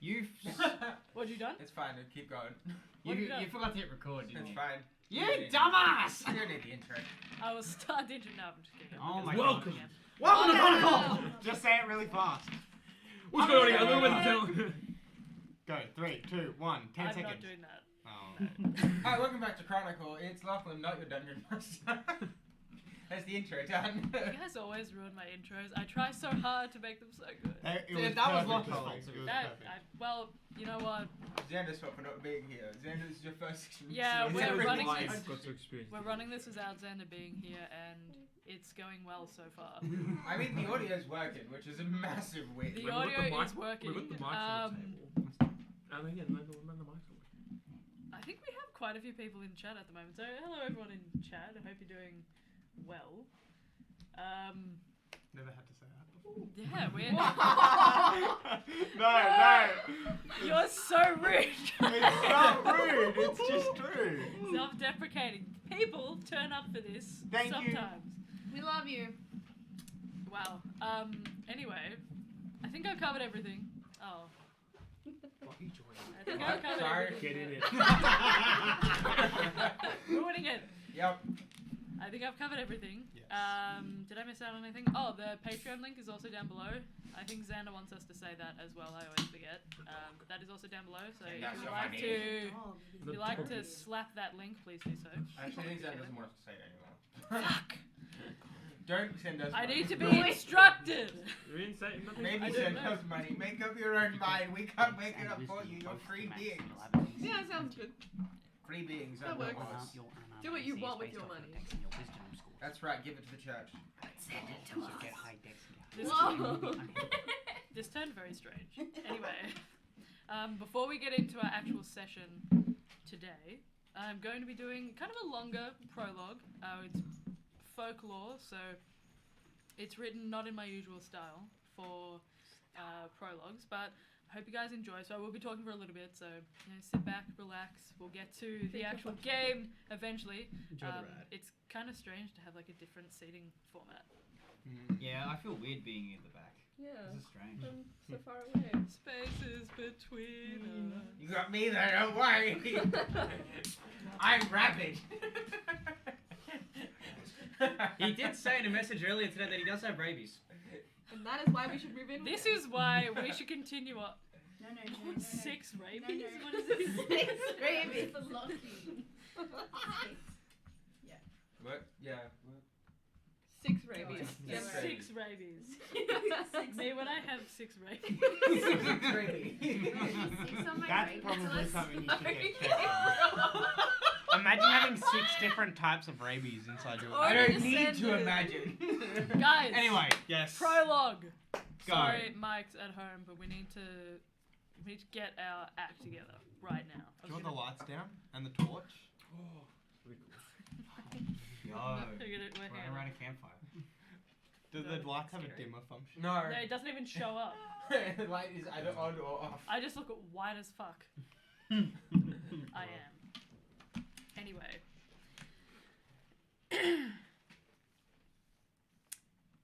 What have you done? It's fine. Keep going. You forgot to hit record, didn't It's you? fine. You dumbass! You don't need the intro. I will start the intro. No, I'm just kidding. Oh my Welcome. god. Welcome to Chronicle! Just say it really fast. What's going on? Go, 3, 2, 1, 10 I'm seconds. not doing that. Oh. Hi, welcome back to Chronicle. It's Lachlan, not your dungeon master. That's the intro done. You guys always ruin my intros. I try so hard to make them so good. That was Lachlan's fault. It was perfect. Well, you know what? Xander's fault for not being here. Xander, this is your first experience. Yeah, we're running this. Got to experience. We're running this without Xander being here, and it's going well so far. I mean, the audio's working, which is a massive win. The audio is working. We've got the mics on the table. And again, the mics are working. I think we have quite a few people in chat at the moment. So hello everyone in chat. I hope you're doing well. Never had to say that before. Yeah, we're. No. You're so rude. It's not rude. It's just true. Self-deprecating. People turn up for this Thank you. sometimes. We love you. Wow. Anyway, I think I've covered everything. Oh. I think I've covered Sorry. everything. Get in it. Ruining it. Yep. I think I've covered everything. Yes. Did I miss out on anything? Oh, the Patreon link is also down below. I think Xander wants us to say that as well. I always forget. But that is also down below. So if you'd like to slap that link, please do so. Actually, I think Xander doesn't want us to say it anymore. Fuck! Don't send us I money. need to be instructed! We didn't say nothing. Maybe I don't send know. us money. Make up your own mind. We can't make it up for you. You're free beings. Yeah, sounds good. Free beings. That not works. us. Do what you want with your money. That's right. Give it to the church. Send it to us. Get high decks. Whoa. This turned very strange. Anyway, before we get into our actual session today, I'm going to be doing kind of a longer prologue. It's folklore, so it's written not in my usual style for prologues, but I hope you guys enjoy. So I will be talking for a little bit, so sit back, relax. We'll get to the actual game eventually. Enjoy the ride. It's kind of strange to have like a different seating format. Yeah, I feel weird being in the back. Yeah. This is strange. I'm so far away. Spaces between us. You got me there. Don't worry. I'm rabid. He did say in a message earlier today that he does have rabies. And that is why we should move in. This is why we should continue on. No. 6 rabies? No. What is this? 6 rabies. For lucky. What? Yeah. 6 rabies. Yeah. Yes. 6 rabies. Me when I have 6 rabies. It's rabies. That's probably something you should get checked on. Imagine having 6 different types of rabies inside your I body. don't need to imagine. Guys. Anyway, yes. Prologue. Go. Sorry, Mike's at home, but we need to get our act together right now. Do you want the lights down and the torch? Oh, pretty cool. Yo. We're Right around a campfire. Do No, the lights have a scary. dimmer function? No. No, it doesn't even show up. The light is either on or off. I just look white as fuck. I am. Anyway.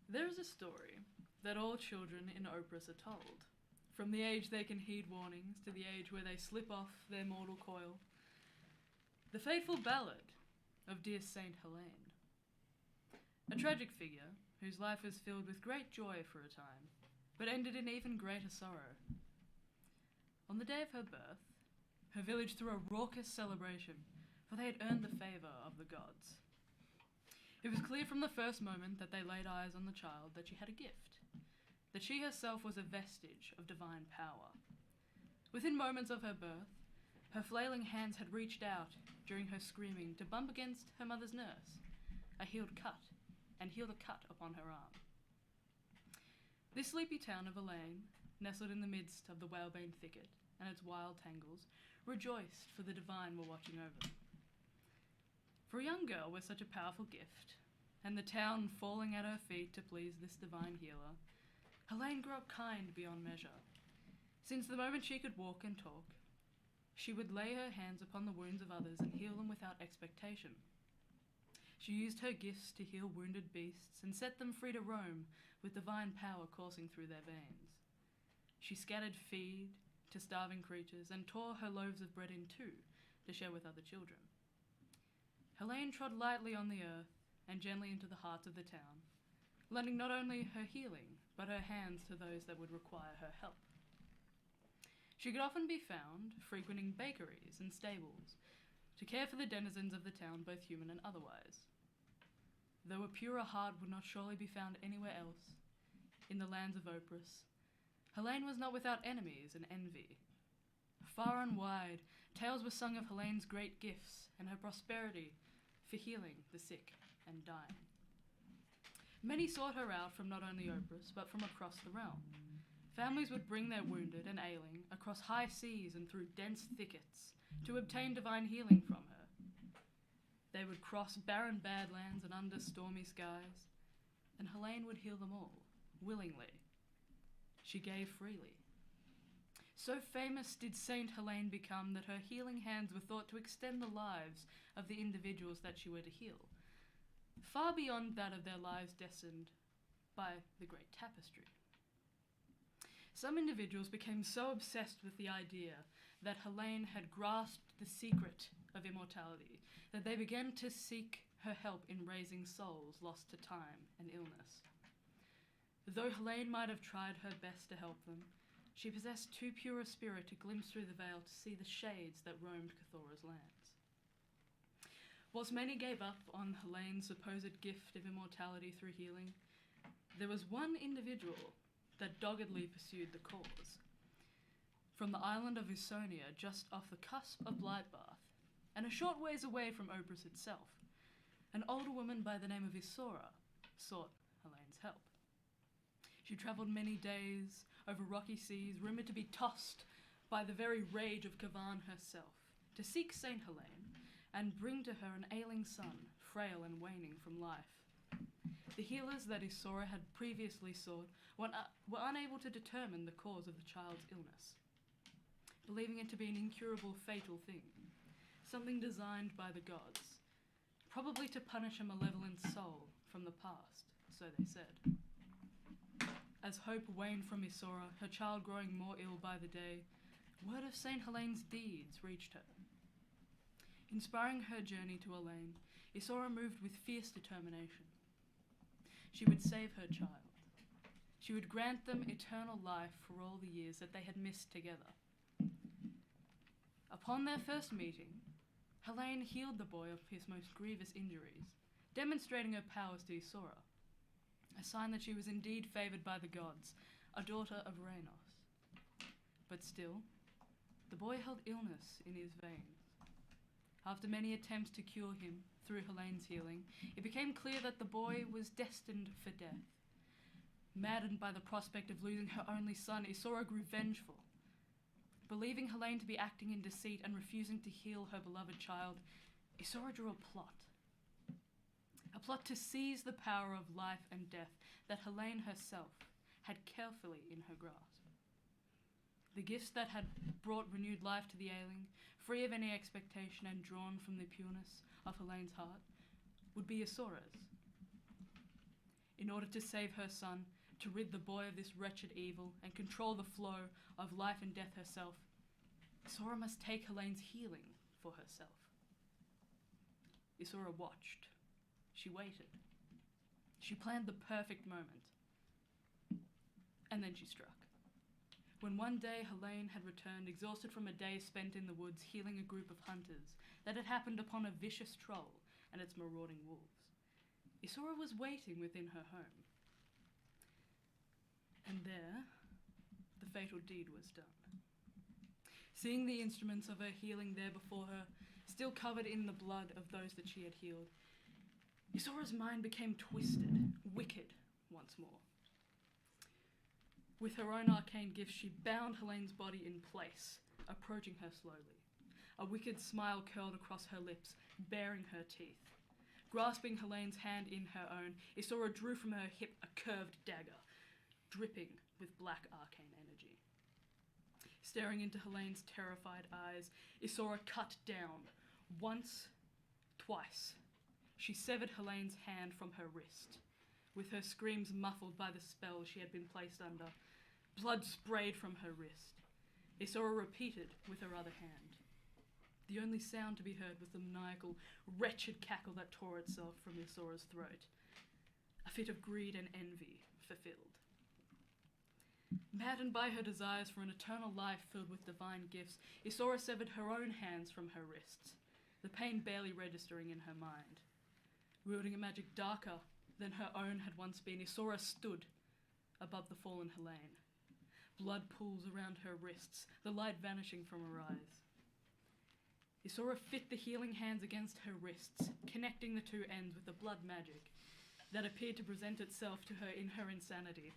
There is a story that all children in Oprus are told, from the age they can heed warnings to the age where they slip off their mortal coil. The fateful ballad of dear Saint Helene. A tragic figure whose life was filled with great joy for a time, but ended in even greater sorrow. On the day of her birth, her village threw a raucous celebration, for they had earned the favour of the gods. It was clear from the first moment that they laid eyes on the child that she had a gift, that she herself was a vestige of divine power. Within moments of her birth, her flailing hands had reached out during her screaming to bump against her mother's nurse, a healed a cut upon her arm. This sleepy town of Elaine, nestled in the midst of the whalebane thicket and its wild tangles, rejoiced for the divine were watching over. For a young girl with such a powerful gift, and the town falling at her feet to please this divine healer, Helene grew up kind beyond measure. Since the moment she could walk and talk, she would lay her hands upon the wounds of others and heal them without expectation. She used her gifts to heal wounded beasts and set them free to roam with divine power coursing through their veins. She scattered feed to to starving creatures and tore her loaves of bread in two to share with other children. Helene trod lightly on the earth and gently into the hearts of the town, lending not only her healing, but her hands to those that would require her help. She could often be found frequenting bakeries and stables to care for the denizens of the town, both human and otherwise. Though a purer heart would not surely be found anywhere else, in the lands of Oprus, Helene was not without enemies and envy. Far and wide, tales were sung of Helene's great gifts and her prosperity for healing the sick and dying. Many sought her out from not only Oprus, but from across the realm. Families would bring their wounded and ailing across high seas and through dense thickets to obtain divine healing from her. They would cross barren badlands and under stormy skies, and Helene would heal them all, willingly. She gave freely. So famous did Saint Helene become that her healing hands were thought to extend the lives of the individuals that she were to heal, far beyond that of their lives destined by the great tapestry. Some individuals became so obsessed with the idea that Helene had grasped the secret of immortality that they began to seek her help in raising souls lost to time and illness. Though Helene might have tried her best to help them, she possessed too pure a spirit to glimpse through the veil to see the shades that roamed Cathora's lands. Whilst many gave up on Helene's supposed gift of immortality through healing, there was one individual that doggedly pursued the cause. From the island of Usonia, just off the cusp of Blightbath, and a short ways away from Oprus itself, an older woman by the name of Isora sought Helene's help. She travelled many days over rocky seas, rumoured to be tossed by the very rage of Kavan herself, to seek Saint Helene and bring to her an ailing son, frail and waning from life. The healers that Isora had previously sought were unable to determine the cause of the child's illness, believing it to be an incurable fatal thing, something designed by the gods, probably to punish a malevolent soul from the past, so they said. As hope waned from Isora, her child growing more ill by the day, word of Saint Helene's deeds reached her. Inspiring her journey to Helene, Isora moved with fierce determination. She would save her child. She would grant them eternal life for all the years that they had missed together. Upon their first meeting, Helene healed the boy of his most grievous injuries, demonstrating her powers to Isora, a sign that she was indeed favoured by the gods, a daughter of Rhanos. But still, the boy held illness in his veins. After many attempts to cure him through Helene's healing, it became clear that the boy was destined for death. Maddened by the prospect of losing her only son, Isora grew vengeful. Believing Helene to be acting in deceit and refusing to heal her beloved child, Isora drew a plot. A plot to seize the power of life and death that Helene herself had carefully in her grasp. The gifts that had brought renewed life to the ailing, free of any expectation and drawn from the pureness of Helene's heart, would be Isora's. In order to save her son, to rid the boy of this wretched evil and control the flow of life and death herself, Isora must take Helene's healing for herself. Isora watched. She waited. She planned the perfect moment. And then she struck. When one day Helene had returned, exhausted from a day spent in the woods healing a group of hunters that had happened upon a vicious troll and its marauding wolves, Isora was waiting within her home. And there, the fatal deed was done. Seeing the instruments of her healing there before her, still covered in the blood of those that she had healed, Isora's mind became twisted, wicked once more. With her own arcane gifts, she bound Helene's body in place, approaching her slowly. A wicked smile curled across her lips, baring her teeth. Grasping Helene's hand in her own, Isora drew from her hip a curved dagger, dripping with black arcane energy. Staring into Helene's terrified eyes, Isora cut down, once, twice. She severed Helene's hand from her wrist. With her screams muffled by the spell she had been placed under, blood sprayed from her wrist. Isora repeated with her other hand. The only sound to be heard was the maniacal, wretched cackle that tore itself from Isora's throat. A fit of greed and envy fulfilled. Maddened by her desires for an eternal life filled with divine gifts, Isora severed her own hands from her wrists, the pain barely registering in her mind. Wielding a magic darker than her own had once been, Isora stood above the fallen Helene. Blood pools around her wrists, the light vanishing from her eyes. Isora fit the healing hands against her wrists, connecting the two ends with the blood magic that appeared to present itself to her in her insanity.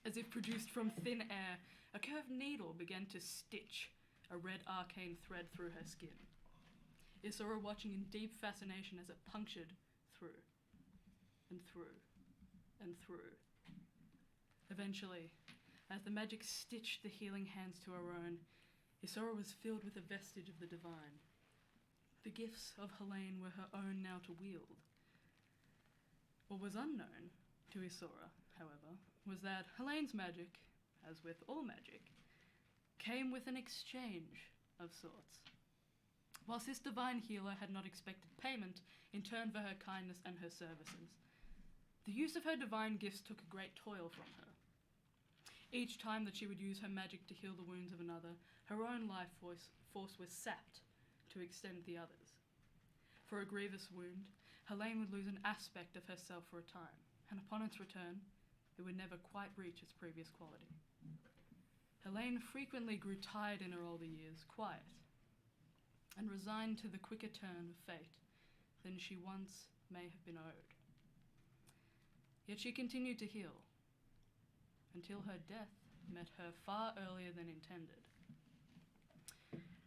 As if produced from thin air, a curved needle began to stitch a red arcane thread through her skin. Isora watching in deep fascination as it punctured through, and through, and through. Eventually, as the magic stitched the healing hands to her own, Isora was filled with a vestige of the divine. The gifts of Helene were her own now to wield. What was unknown to Isora, however, was that Helene's magic, as with all magic, came with an exchange of sorts. Whilst this divine healer had not expected payment in turn for her kindness and her services, the use of her divine gifts took a great toil from her. Each time that she would use her magic to heal the wounds of another, her own life force was sapped to extend the others. For a grievous wound, Helene would lose an aspect of herself for a time, and upon its return, it would never quite reach its previous quality. Helene frequently grew tired in her older years, quiet, and resigned to the quicker turn of fate than she once may have been owed. Yet she continued to heal, until her death met her far earlier than intended.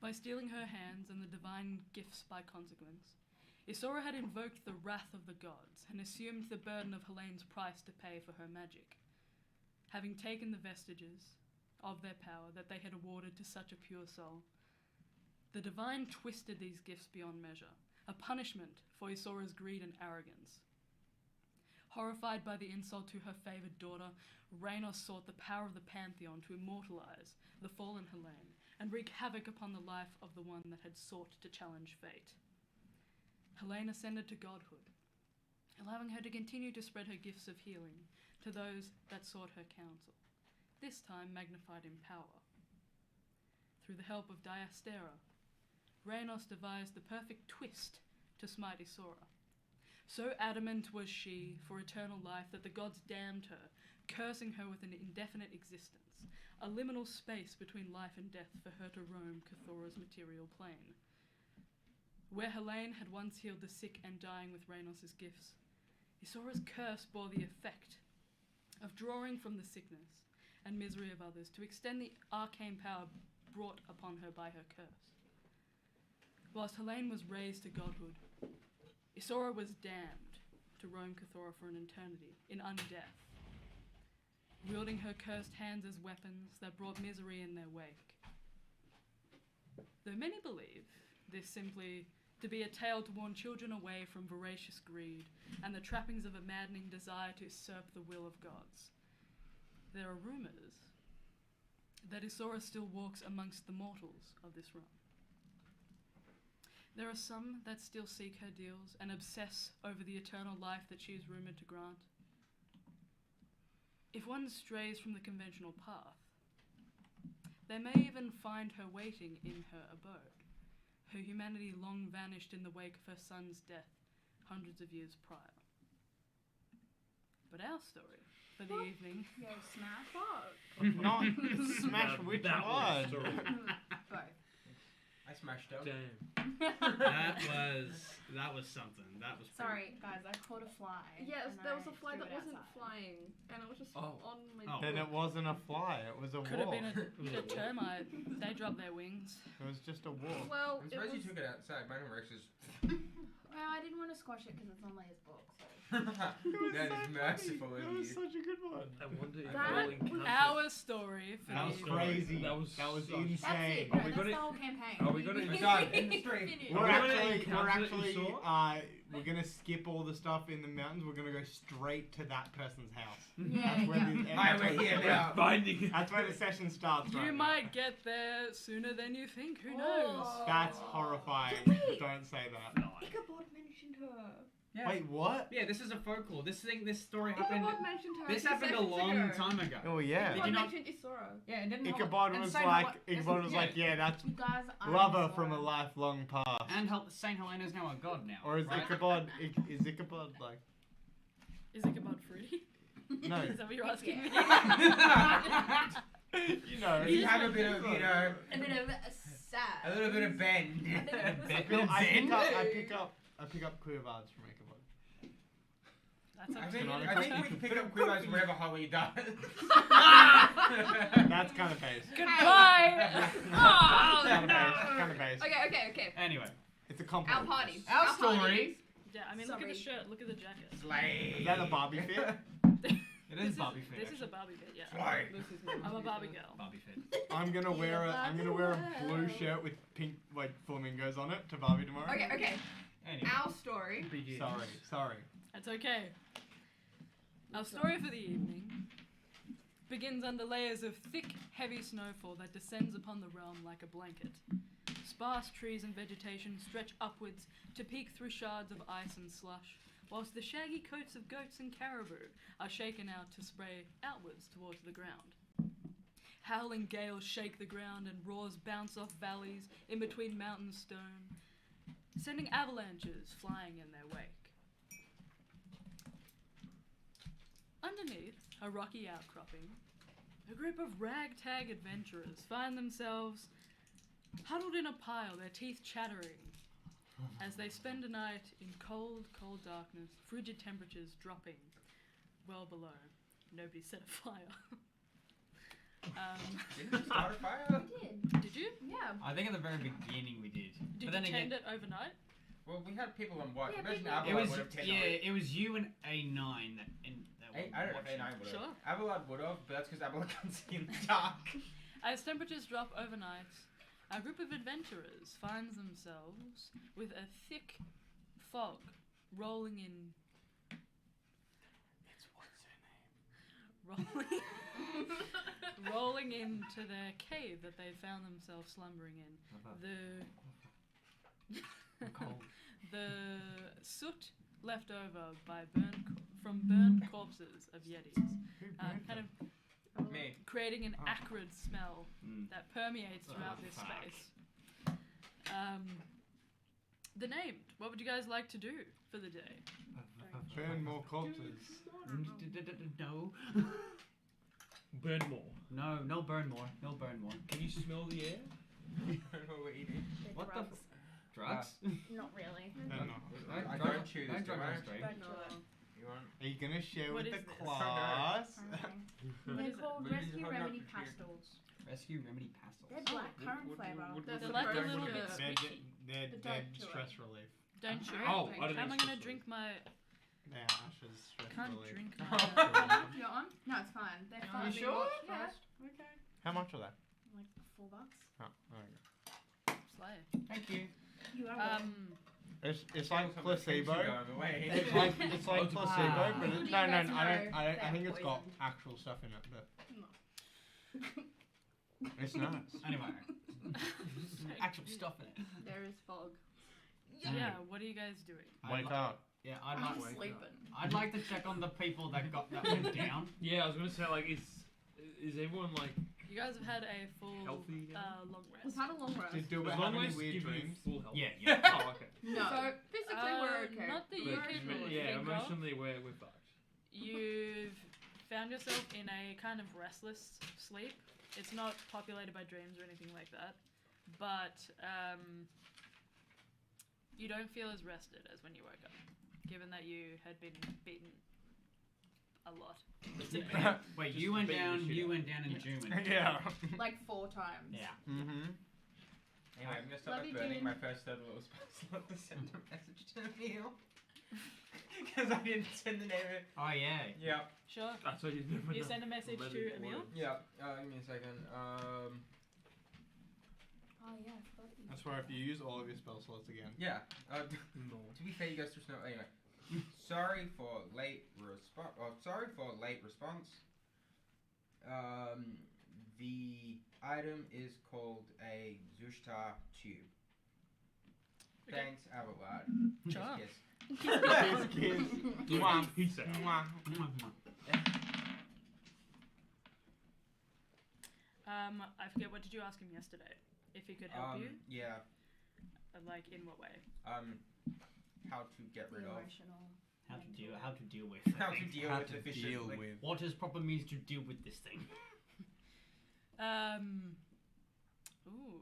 By stealing her hands and the divine gifts by consequence, Isora had invoked the wrath of the gods and assumed the burden of Helene's price to pay for her magic. Having taken the vestiges of their power that they had awarded to such a pure soul, the divine twisted these gifts beyond measure, a punishment for Isora's greed and arrogance. Horrified by the insult to her favoured daughter, Rhanos sought the power of the Pantheon to immortalize the fallen Helene and wreak havoc upon the life of the one that had sought to challenge fate. Helene ascended to godhood, allowing her to continue to spread her gifts of healing to those that sought her counsel, this time magnified in power. Through the help of Diastera, Rhanos devised the perfect twist to smite Isora. So adamant was she for eternal life that the gods damned her, cursing her with an indefinite existence, a liminal space between life and death for her to roam Cathora's material plane. Where Helene had once healed the sick and dying with Rhanos' gifts, Isora's curse bore the effect of drawing from the sickness and misery of others to extend the arcane power brought upon her by her curse. Whilst Helene was raised to godhood, Isora was damned to roam Cathora for an eternity in undeath, wielding her cursed hands as weapons that brought misery in their wake. Though many believe this simply to be a tale to warn children away from voracious greed and the trappings of a maddening desire to usurp the will of gods, there are rumours that Isora still walks amongst the mortals of this realm. There are some that still seek her deals and obsess over the eternal life that she is rumoured to grant. If one strays from the conventional path, they may even find her waiting in her abode, her humanity long vanished in the wake of her son's death hundreds of years prior. But our story for the evening... Yo, smash. Not smash which That was one? story. Both. I smashed out. Damn. that was something. That was pretty- Sorry, guys, I caught a fly. Yes, and there was I a fly threw that it wasn't outside. flying, and it was just Oh. on my Oh. Then it wasn't a fly, it was a Could have wolf. been a termite. They drop their wings. It was just a wolf. Well, I'm it surprised was. you took it outside. Mine Rex is. Well, I didn't want to squash it because it's on Leia's book, so. That is merciful of That was you. such a good one. I wonder if That all was encounters... Our story for That the was evening. crazy. That was That was such- insane. That's it, Are no, we that's gonna- the whole campaign. are we gonna- We're done. In the stream. Finished. We're Are we gonna actually- encounter we're actually- we're gonna skip all the stuff in the mountains. We're gonna go straight to that person's house. Yeah, That's where yeah. We're here now. Finding it. That's where the session starts. You right might get there sooner than you think. Who knows? Oh. That's horrifying. Wait. Don't say that. Ichabod mentioned her. Yeah. Wait, what? Yeah, this is a folklore. This story Ichabod happened. mentioned her. This two happened a sessions long ago. time ago. Oh yeah. Did you Ichabod not- mentioned Isora. Yeah, and didn't Ichabod was like, yeah, that's You guys are lover Isora. from a lifelong past. And Saint Helena's now a god now. Or is right? Ichabod is Ichabod like Is Ichabod free? no? Is that what you're asking me? You know, You have a bit of, you know, A bit of sad. a little bit of bend. I pick up Quivards from Ichabod. That's I up think, to you. I think we can pick up Quivers wherever Holly does. That's kind of base. Goodbye! Oh, Kind of base. Okay. Anyway, It's a Our compliment. party. Our party. story. Yeah, I mean, look at the Sorry. shirt, look at the jacket. Slay. Is that a Barbie fit? It is Barbie fit. This is a Barbie fit, yeah. Slay. I'm a Barbie girl. Barbie fit. I'm gonna wear a blue shirt with pink like flamingos on it to Barbie tomorrow. Okay. Anyway. Our story. Sorry. That's okay. Our story for the evening begins under layers of thick, heavy snowfall that descends upon the realm like a blanket. Sparse trees and vegetation stretch upwards to peek through shards of ice and slush, whilst the shaggy coats of goats and caribou are shaken out to spray outwards towards the ground. Howling gales shake the ground and roars bounce off valleys in between mountain stone, sending avalanches flying in their wake. Underneath a rocky outcropping, a group of ragtag adventurers find themselves huddled in a pile, their teeth chattering, as they spend a night in cold, cold darkness, frigid temperatures dropping well below. Nobody set a fire. Didn't we start a fire? We did. Did you? Yeah. I think at the very beginning we did. Did but then you tend again, it overnight? Well, we had people on watch. Yeah, Imagine people- it Avalon was would have taken it was you and A9 that I don't know if watching. A9 would have. Sure. Avalon would have, but that's because Avalon can't see in the dark. As temperatures drop overnight, a group of adventurers finds themselves with a thick fog rolling in. It's what's her name? Rolling into their cave that they found themselves slumbering in. The soot left over by burned corpses of yetis, kind of Me. creating an acrid smell that permeates throughout this fuck. space. The name. What would you guys like to do for the day? Burn more corpses. No. Burn more. No burn more. No burn more. Can you smell the air? I don't know what we're eating. What the drugs? Not really. I don't chew this, do Don't I? drug straight. You want? Are you gonna share What with is the this? class? What They're is it? called We Rescue need to Remedy hold up the Pastels. Rescue remedy pastels. They're black currant flavour. They're like a little bit They're squishy. they're But dead don't chew it. stress relief. Don't you? Oh, I don't How am I think gonna so. drink my? They're Ash's stress Can't relief. drink my. You want one? No, it's fine. They're You fine. You sure? Yeah. Okay. How much are they? Like $4. Oh, okay. Slay. Thank you. You are It's like placebo. Going away. It's like placebo, but Who do you no, guys I know don't. I think they're it's got poisoned? actual stuff in it, but No. it's nice. Anyway. Actual stuff in it. There is fog. Yeah. What are you guys doing? Wake up. Yeah, I'm I'd like. sleeping. I'd like to check on the people that went down. Yeah, I was gonna say like, is everyone like You guys have had a full healthy? Now? long We've rest. had a long rest. Did Dilbert As have long any as weird give you dreams? full health. Yeah. Oh, okay. No. So physically we're okay. Not that you We're can okay. Yeah, think of. emotionally we're fucked. You've found yourself in a kind of restless sleep. It's not populated by dreams or anything like that, but you don't feel as rested as when you woke up, given that you had been beaten a lot. Wait, you went beating the down. shit You out. went down in June. Yeah. Like 4 times. Yeah. Mm-hmm. Anyway, I'm gonna start Love you, burning Dean. my first third little spell to send a message to Emil. Because I didn't send the name of it. Oh yeah. Yeah. Sure. That's what you never You know. send a message Let to it Emil? work. Yeah. Give me a second. Oh yeah, I forgot that you That's where if you use all of your spell slots again. Yeah. No. To be fair, you guys just know. Anyway, sorry for late response. Sorry for late response. The item is called a Zushtar tube. Okay. Thanks, Avalanche. Sure. Kiss, Kiss. Mwah. Peace out. Mwah. I forget, what did you ask him yesterday? If he could help you? Yeah. Like, in what way? How to get the rid of. emotional. How to deal with How the to thing. deal How with to the fish. deal with. What is proper means to deal with this thing? Ooh.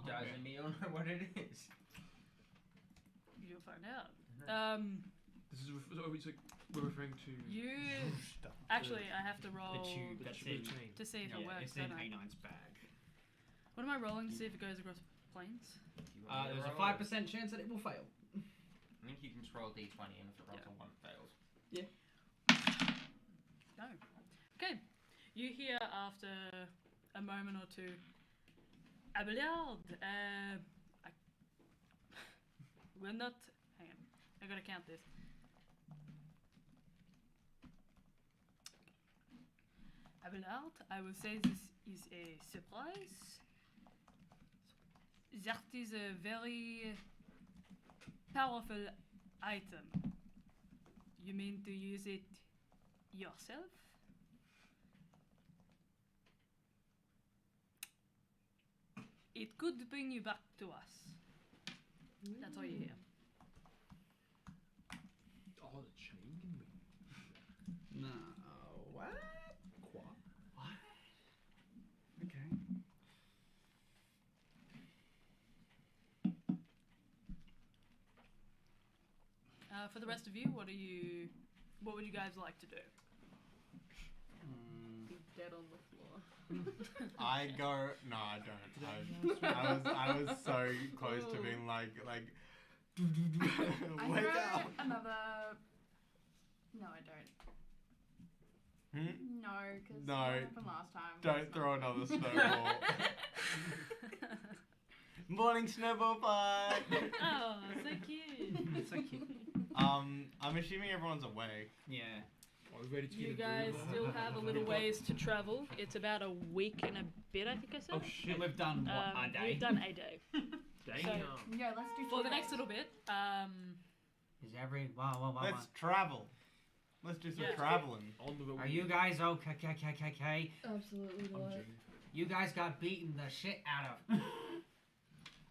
Doesn't mean know what it is. You'll find out. This is we're referring to You... Actually, I have to The roll tube the that's the in. chain. to see if Yeah, it works, it's in don't I? A9's bag. What am I rolling to see if it goes across planes? There's a 5% chance that it will fail. I think you can just roll a d20 and if it rolls Yeah. a 1 it fails. No. Okay. You hear after a moment or two, Abelard, we're not... Hang on. I gotta count this. Abelard, I will say this is a surprise. That is a very powerful item. You mean to use it yourself? It could bring you back to us. That's all you hear. Oh, the chain can be. No. What? What? Okay. For the rest of you, what would you guys like to do? Be dead on the floor. I go. No, I don't. I was so close to being like. I Wake throw up. another. No, I don't. Hmm? No, because No. what happened last time? Don't throw another snowball. Morning snowball fight. Oh, so cute. It's so cute. I'm assuming everyone's awake. Yeah. Are we ready to You get guys still have a little ways to travel. It's about a week and a bit, I think I said. Oh shit! And we've done what, a day? We've done a day. Damn. Yeah, let's do For the 2 next days. little bit, Is every... Wow. Let's travel. Let's do some Yeah. traveling. On the Are you guys okay? Absolutely I'm not. Jane. You guys got beaten the shit out of.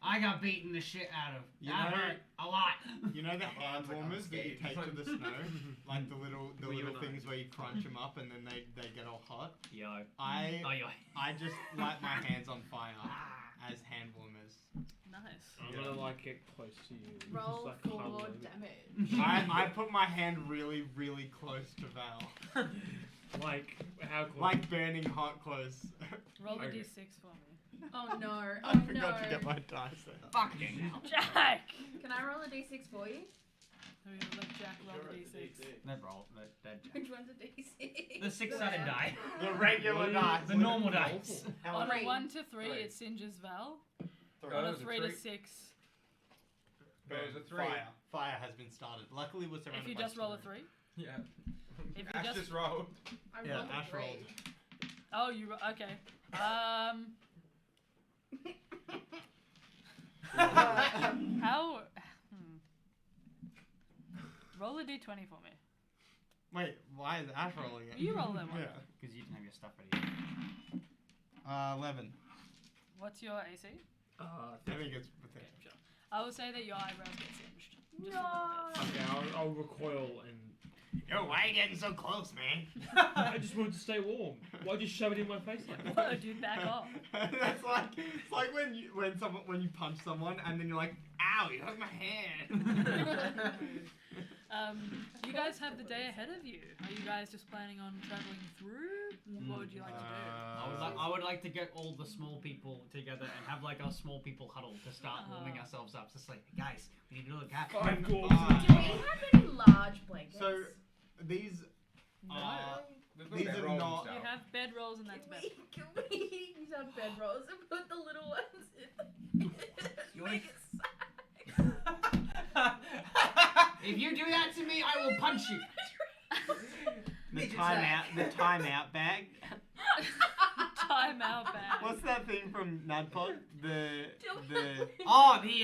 I got beaten the shit out of. You That know- hurt a lot. You know the Come on, hand it's like I'm warmers that you scared. take to the snow, like the little Well, you little and I. things where you crunch them up and then they get all hot. Yo. I Yo. just light my hands on fire Ah. as hand warmers. nice. I'm gonna like get close to you. Roll Just, for cuddle over- damage. I put my hand really close to Val, Like how close? like burning hot close. Roll the Okay. d6 for me. Oh no! Oh I forgot no! to get my dice out. Fucking hell. Jack! Can I roll a d6 for you? We're gonna let Jack roll the d6. That roll. That Which one's a d6? The 6-sided die. The regular dice. The normal dice. On a Three. 1 to 3, Three. it singes Val. Oh, On a it was a 3 to three. 6, It was a 3. Fire has been started. Luckily, we're surrounded if you by just roll a snow. 3. Yeah. If you Ash just- just rolled. I Yeah, rolled a Ash 3. rolled. Oh, okay. How? Roll a d20 for me. Wait, why is Ash rolling it? You roll that one. Yeah. Because you didn't have your stuff ready. 11. What's your AC? I think it's within. Okay, sure. I will say that your eyebrows get singed. Just No. a little bit. Okay, I'll recoil and. Yo, why are you getting so close, man? I just wanted to stay warm. Why'd you shove it in my face like that? Whoa, dude, back off. That's like it's like when you punch someone and then you're like, ow, you hurt my hand. You guys have the day ahead of you. Are you guys just planning on traveling through? What would you like to do? I would like to get all the small people together and have like a small people huddle to start warming ourselves up. Just like, guys, we need to look at. Five goals. Do we have any large blankets? So these No. are We've got These bedrolls are and not- You stuff. have bedrolls and that's better. Can we use our bedrolls and put the little ones in? Make it sad. If you do that to me, I will punch you. The Midget timeout bag. Time out bag. What's that thing from Nadpod? The Oh, the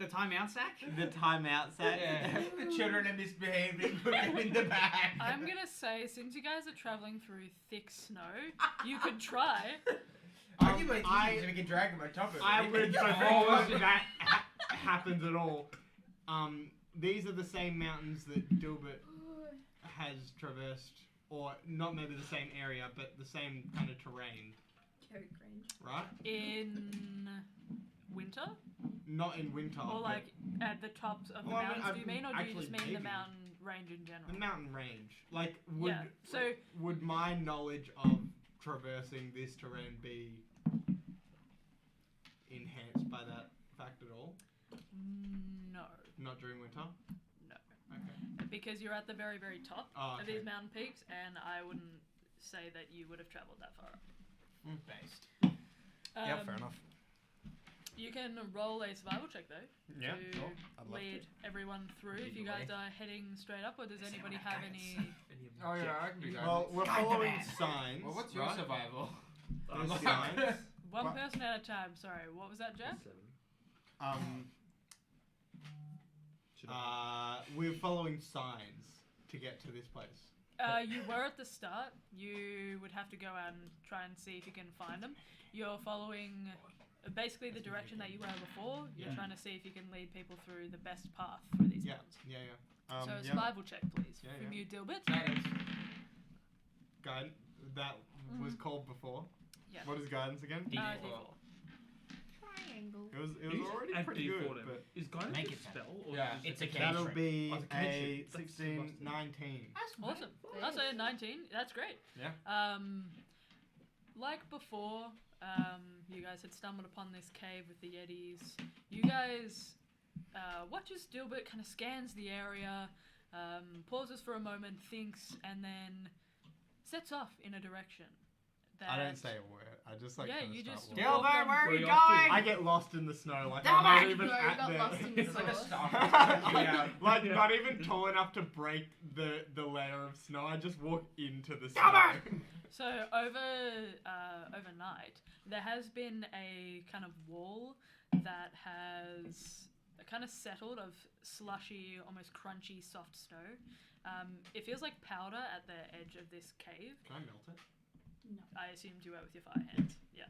timeout sack. the timeout sack. Yeah. The children are misbehaving. Put them in the bag. I'm gonna say, since you guys are traveling through thick snow, you could try. I'll give it I- so we can drag them on top of it. I would before that happens at all. These are the same mountains that Dilbert has traversed, or not maybe the same area, but the same kind of terrain, Very cringe. right? In winter? Not in winter. Or but like at the tops of the Well, I mean, mountains, do you mean? Or do you actually just mean the maybe. mountain range in general? the mountain range. Like, would Yeah, so- would my knowledge of traversing this terrain be enhanced by that fact at all? No. Not during winter. No. Okay. Because you're at the very, very top Oh, of okay. these mountain peaks, and I wouldn't say that you would have travelled that far up. Based. Yeah, fair enough. You can roll a survival check though Yeah, to sure. I'd love lead everyone through. If you Lead the guys are heading straight up, or does anybody have any? Oh yeah, I can do that. Well, we're Guide the following man. signs. Well, what's your right? survival? There's signs. One What? person at a time. Sorry, what was that, Jeff? We're following signs to get to this place. You were at the start. You would have to go out and try and see if you can find them. You're following basically the direction that you were before. You're Yeah. trying to see if you can lead people through the best path through these Yeah, mountains. yeah. So a Yeah. survival check, please, Yeah, from yeah. you, Dilbert. Guidance. Guidance. That was called before. Yeah. What is guidance again? D4. D4. Triangle. It was already pretty good, but Is guidance Make a it spell? Or Yeah. It's a that'll cantrip. be Oh, it's a a cantrip. That's 16, busted. 19. That's Awesome. very That's good. a 19. That's great. Yeah. Like before, you guys had stumbled upon this cave with the Yetis. You guys watch as Dilbert kind of scans the area, pauses for a moment, thinks, and then sets off in a direction. That I don't say a word. I just like. Yeah, kinda you start just- walking. Dilbert, Dilbert, where are Where you you off to? going? I get lost in the snow. Like Dilbert! I'm not No, even you at got the. lost in the It's like a sauce. star. like, like not even tall enough to break the layer of snow. I just walk into the snow. Dilbert! So overnight, there has been a kind of wall that has kind of settled of slushy, almost crunchy, soft snow. It feels like powder at the edge of this cave. Can I melt it? I assumed you were with your fire hands. Yeah.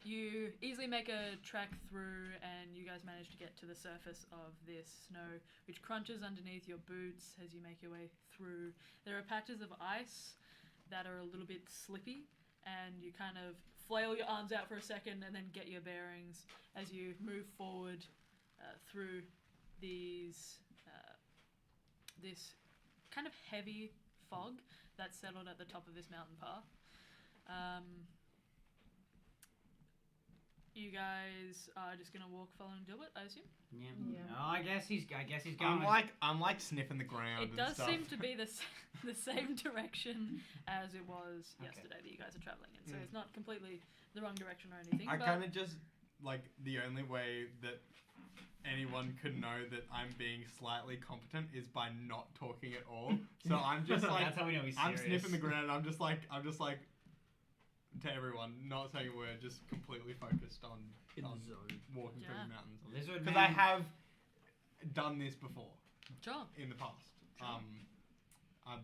You easily make a trek through, and you guys manage to get to the surface of this snow, which crunches underneath your boots as you make your way through. There are patches of ice that are a little bit slippy, and you kind of flail your arms out for a second and then get your bearings as you move forward through these this kind of heavy fog that's settled at the top of this mountain path. You guys are just gonna walk following Dilbert, I assume? Yeah. Yeah. No, I guess he's going. I'm like sniffing the ground. It and does stuff. seem to be the same direction as it was Okay. yesterday that you guys are traveling in, so Mm. it's not completely the wrong direction or anything. I but kind of just like the only way that anyone could know that I'm being slightly competent is by not talking at all. So I'm just like That's how we know he's I'm serious. sniffing the ground. I'm just like to everyone, not saying a word, just completely focused on In the zone. walking through Yeah. the mountains. Lizard Because man. I have done this before sure. in the past. Sure. I've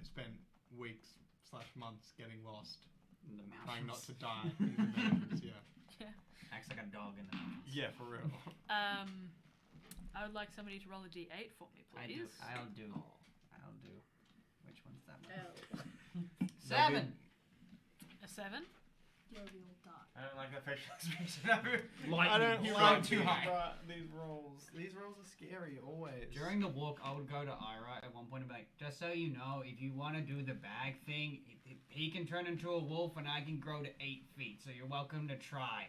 spent weeks/months getting lost, In the trying not mountains. to die in the mountains. Yeah. Acts like a dog in the mountains. Yeah, for real. I would like somebody to roll a d8 for me, I do. please. I'll do. Which one's that one? Oh. 7. A 7? You'll die. I don't like that facial expression. Lightning. I don't You like rolled too high. these rolls. These rolls are scary always. During the walk, I would go to Ira at one point and be like, just so you know, if you want to do the bag thing, he can turn into a wolf and I can grow to 8 feet, so you're welcome to try.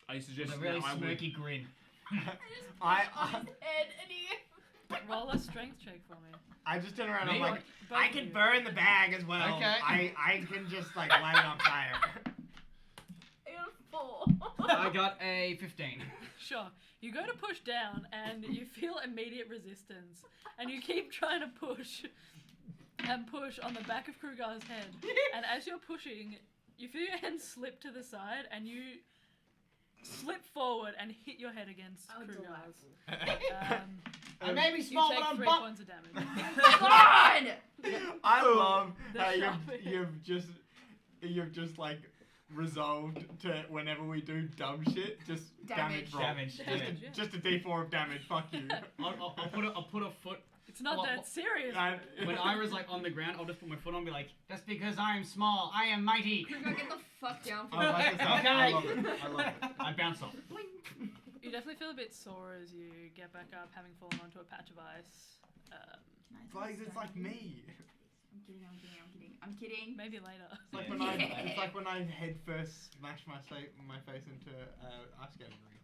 I With suggest a really that I would. smirky grin. I just I- pushed on his head and he Roll a strength check for me. I just turn around and Me? I'm like, Both I of can you. burn the bag as well. Okay. I can just like light it on fire. I got a 4. I got a 15. Sure. You go to push down and you feel immediate resistance. And you keep trying to push and push on the back of Krugar's head. And as you're pushing, you feel your hand slip to the side and you slip forward and hit your head against Oh, Krugar's. I may be You small, take but I'm 3 buff. points of damage. God! I love The how sharp you've just like resolved to whenever we do dumb shit, just Damage. roll. Damage. Damage, yeah. Just a D4 of damage. Fuck you. I'll put a foot. It's not Well, that serious. When Ira's like on the ground, I'll just put my foot on and be like, just because I am small, I am mighty. Kruger, get the fuck down from I was about to say, I Okay. love it. I love it. I bounce off. You definitely feel a bit sore as you get back up, having fallen onto a patch of ice. Guys, it's like me. I'm kidding. Maybe later. It's like Yeah. when I, Yeah. it's like when I head first smashed my face into ice skating ring.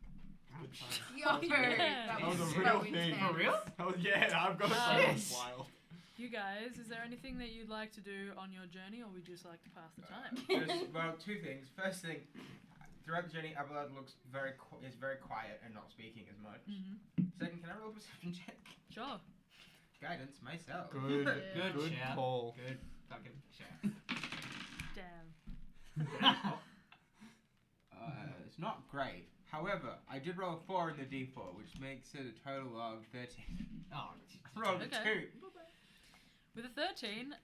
Good time. Yo, Yeah. that That was a so real thing. intense. For real? Oh yeah, I've got so Nice. much wild. You guys, is there anything that you'd like to do on your journey, or would you just like to pass the time? Well, two things. First thing, throughout the journey, Abelard is very quiet and not speaking as much. Second, can I roll a perception check? Sure. Guidance myself. Good, Yeah. good shout. call. Good fucking shout. Damn. It's not great. However, I did roll a 4 in the D4, which makes it a total of 13. Oh, I rolled a Okay. 2. With a 13,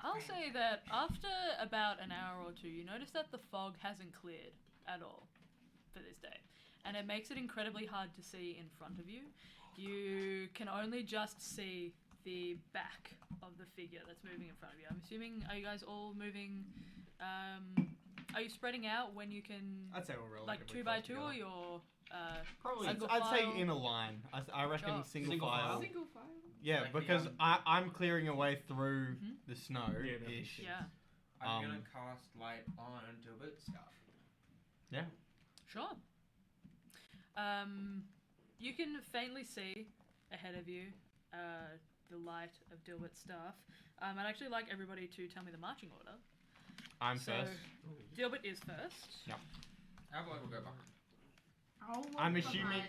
I'll say that after about an hour or two, you notice that the fog hasn't cleared at all for this day. And it makes it incredibly hard to see in front of you. You can only just see the back of the figure that's moving in front of you. I'm assuming, are you guys all moving, are you spreading out when you can, I'd say we're relatively like 2 by 2, or you're, Probably. Single I'd say file? in a line. I reckon Sure. single, Single file. file? Single file. Yeah, Like because the, I'm clearing a way through Mhm. the snow ish. yeah, I'm gonna cast light on Dilbert's stuff. sure. You can faintly see ahead of you the light of Dilbert's staff. I'd actually like everybody to tell me the marching order. I'm So, first. Dilbert is first. Abelard will go behind. I'm assuming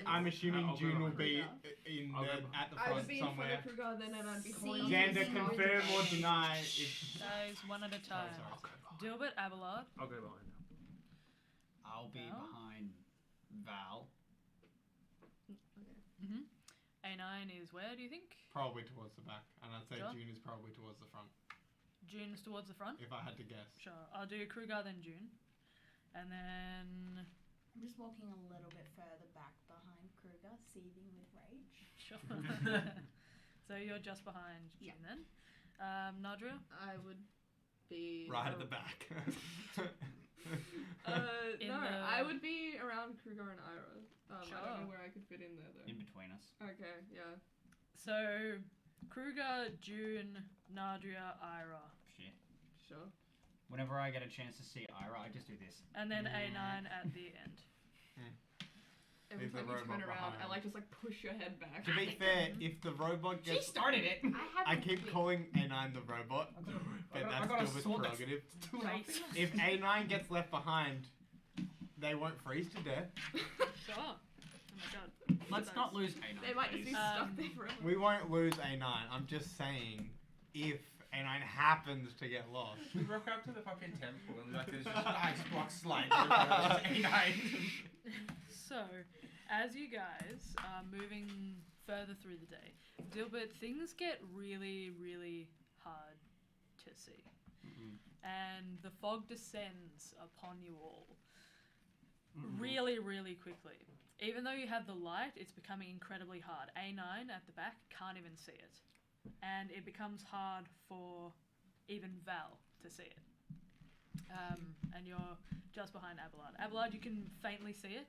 I'll go June will behind. be in I'll go at the I front would be in front somewhere. of Kruger, then I'd be See, holding on to Xander, his nose. confirm or deny if. Guys, one at a time. sorry. Dilbert, Abelard. I'll go behind. I'll be Val? behind Val. Mm-hmm. A9 is where, do you think? Probably towards the back, and I'd say Sure. June is probably towards the front, June's towards the front. if I had to guess. Sure. I'll do Kruger, then June. And then... I'm just walking a little bit further back behind Kruger, seething with rage. Sure. So you're just behind June Yeah. then. Nadria? I would be Right at the back. In no, the- I would be around Kruger and Ira. I Sure. don't know where I could fit in there though. In between us. Okay, yeah. So, Kruger, June, Nadria, Ira. Shit. Sure. Whenever I get a chance to see Ira, I just do this. And then A9 at the end. Every Leave the time you turn robot around, I behind. like just like push your head back. To be fair, if the robot She gets, started it. I keep calling A9 the robot, but I that's got a Dilbert's sword that's prerogative. Right. If A9 gets left behind, they won't freeze to death. Sure. Oh my god. Let's not lose A9. They might just be please. stuck there forever. We won't lose A9. I'm just saying, if A9 happens to get lost. We rock up to the fucking temple and like there's just an ice block sliding through front of us, A9. So, as you guys are moving further through the day, Dilbert, things get really, really hard to see. And the fog descends upon you all really, really quickly. Even though you have the light, it's becoming incredibly hard. A9 at the back can't even see it. And it becomes hard for even Val to see it. And you're just behind Abelard. Abelard, you can faintly see it.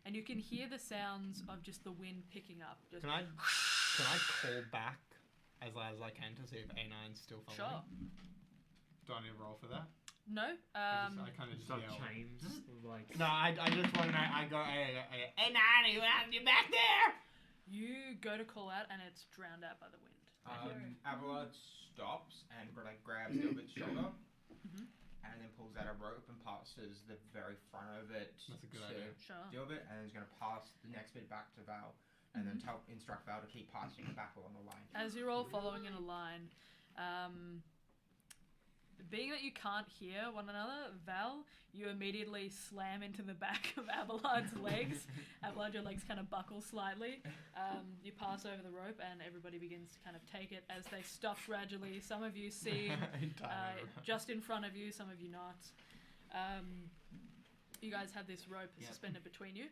And you can hear the sounds of just the wind picking up. Just Can I call back as loud as I can to see if A9's still following? Sure. Do I need to roll for that? No. I kind of Just just like yell. chains. Like. No, I just want to know. I go, A9, you back there? You go to call out and it's drowned out by the wind. Abelard stops and grabs Dilbert's shoulder Mhm. and then pulls out a rope and passes the very front of it That's a good to idea. Sure. Dilbert, and then he's going to pass the next bit back to Val and then instruct Val to keep passing it back along the line. As you're all following in a line, being that you can't hear one another, Val, you immediately slam into the back of Abelard's legs. Abelard, your legs kind of buckle slightly. You pass over the rope and everybody begins to kind of take it as they stop gradually. Some of you see just in front of you, some of you not. You guys have this rope suspended between you.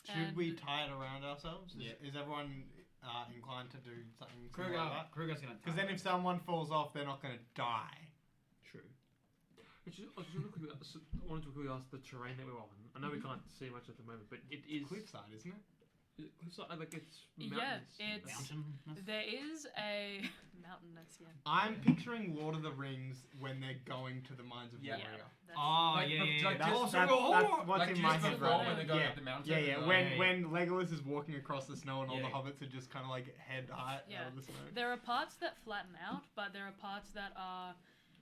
Should we tie it around ourselves? Yep. Is everyone inclined to do something Kruger, similar like that? Kruger's gonna. Because then if someone falls off, they're not going to die. True. I wanted to quickly ask the terrain that we're on. I know we can't see much at the moment, but it is Cliffside, isn't it? Cliffside, like it's Yeah, mountainous. it's there is a mountainous. Yeah. I'm picturing Lord of the Rings when they're going to the Mines of Yeah. Moria. Oh, Like yeah, the- yeah, like yeah. just- That's what's like in just my head before right when now. they're going Yeah. up the mountain. Yeah, yeah. like- When Legolas is walking across the snow and all the Yeah. hobbits are just kind of like head high Yeah. out of the snow. There are parts that flatten out, but there are parts that are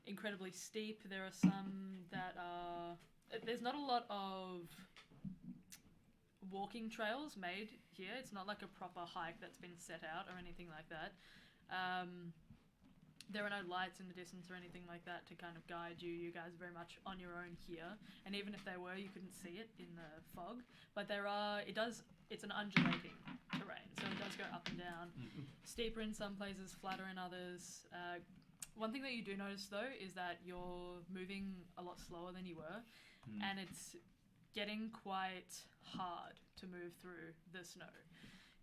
incredibly steep. There are some that are. There's not a lot of walking trails made here. It's not like a proper hike that's been set out or anything like that. There are no lights in the distance or anything like that to kind of guide you. You guys are very much on your own here, and even if they were, you couldn't see it in the fog. But there are. It's an undulating terrain, so it does go up and down. Steeper in some places, flatter in others. One thing that you do notice though is that you're moving a lot slower than you were, and it's getting quite hard to move through the snow,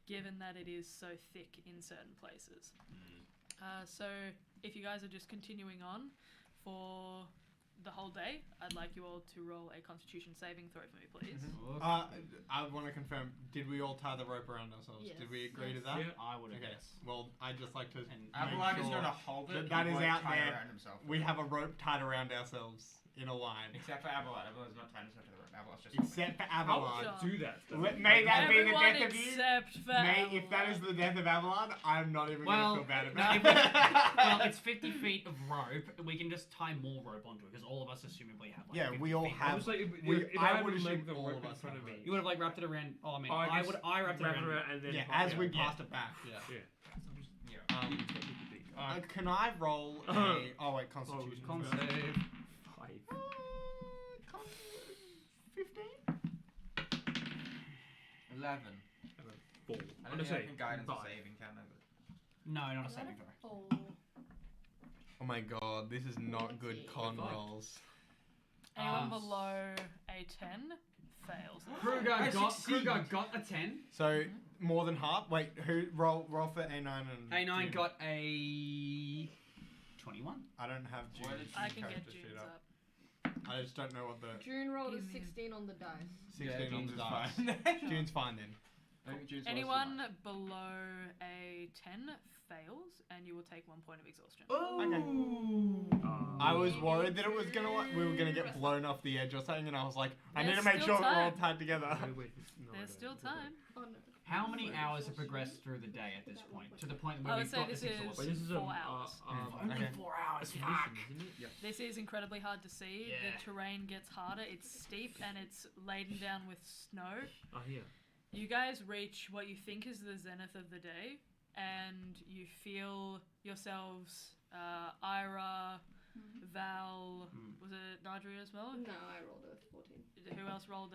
given that it is so thick in certain places. So if you guys are just continuing on for the whole day, I'd like you all to roll a Constitution saving throw for me, please. I want to confirm, did we all tie the rope around ourselves? Yes. Did we agree to Yes. that? Yeah. I would have Okay. guessed. Well, I'd just like to And make Abelard is sure going to hold it. that he is won't out tie it there. around himself. We have a rope tied around ourselves in a line. Except for Abelard. Abelard's not tying himself to the rope. Abelard's just Except for How Abelard. would you do that? though? May that be the Everyone death of you? except for If that is the death of Abelard, I'm not even Well, going to feel bad no, about if it. well, it's 50 feet of rope. We can just tie more rope onto it because all of us assumably have like. Yeah, 50 we all feet. have- Obviously, we- if I I would would assume make the all rope of in us front of have me. rope. You would have like wrapped it around. Oh, I mean, I I guess wrapped it wrap around. and then Yeah, pass as it we out. passed it back. Yeah. Yeah. Can I roll a... Oh, wait, Constitution. Con first. save. 5. 15? 11. 4. I don't think I can guidance or saving, can I? No, not a I got saving a throw. 4. Oh my god, this is not good con Fuck. rolls. anyone Um, below a 10 fails. Kruger I got succeed. a 10. So, more than half? Wait, who... Roll for A9 and... A9 June. got a 21. I don't have June. Why did I June can get character sheet June's up. I just don't know what the... June rolled a Give me- 16 on the dice. 16 on June's the is dice. fine. June's fine then. I think June's Anyone below a 10 fails, and you will take 1 point of exhaustion. I was worried that it was gonna we were gonna get blown off the edge or something, and I was like, I need There's to make still sure we're all time. tied together. There's still time. Oh no. How many hours have progressed through the day at this point? To the point where I would we've say got this this is exhausted. Wait, this is 4 a hours. Only Okay. 4 hours. Fuck. Fuck. Yeah. This is incredibly hard to see. Yeah. The terrain gets harder. It's steep and it's laden down with snow. Here. You guys reach what you think is the zenith of the day, and you feel yourselves, Ira, Val, was it Nadria as well? No, I rolled a 14. Who else rolled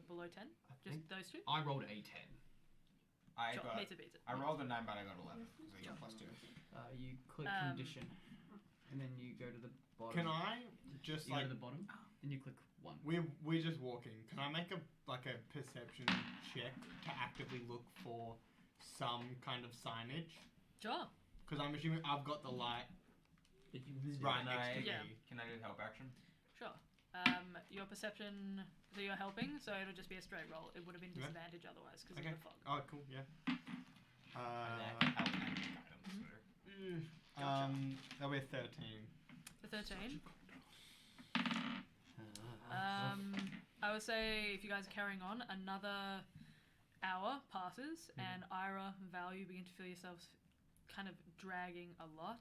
below 10? Just those two? I rolled a 10. I Sure, got. beats it. I rolled a 9, but I got 11. So you got +2. You click condition, and then you go to the bottom. Can I just You go like to the bottom, and you click 1. we're just walking. Can I make a perception check to actively look for some kind of signage? Sure. Because I'm assuming I've got the light right Can I, next to Yeah. me. can I do help action? Sure. Your perception, so you're helping, so it'll just be a straight roll. It would have been Yeah. disadvantage otherwise because Okay. of the fog. Oh, cool. Yeah. Help and guidance. That'll be a 13. The 13. I would say if you guys are carrying on, another hour passes, and Ira, Val, you begin to feel yourselves kind of dragging a lot.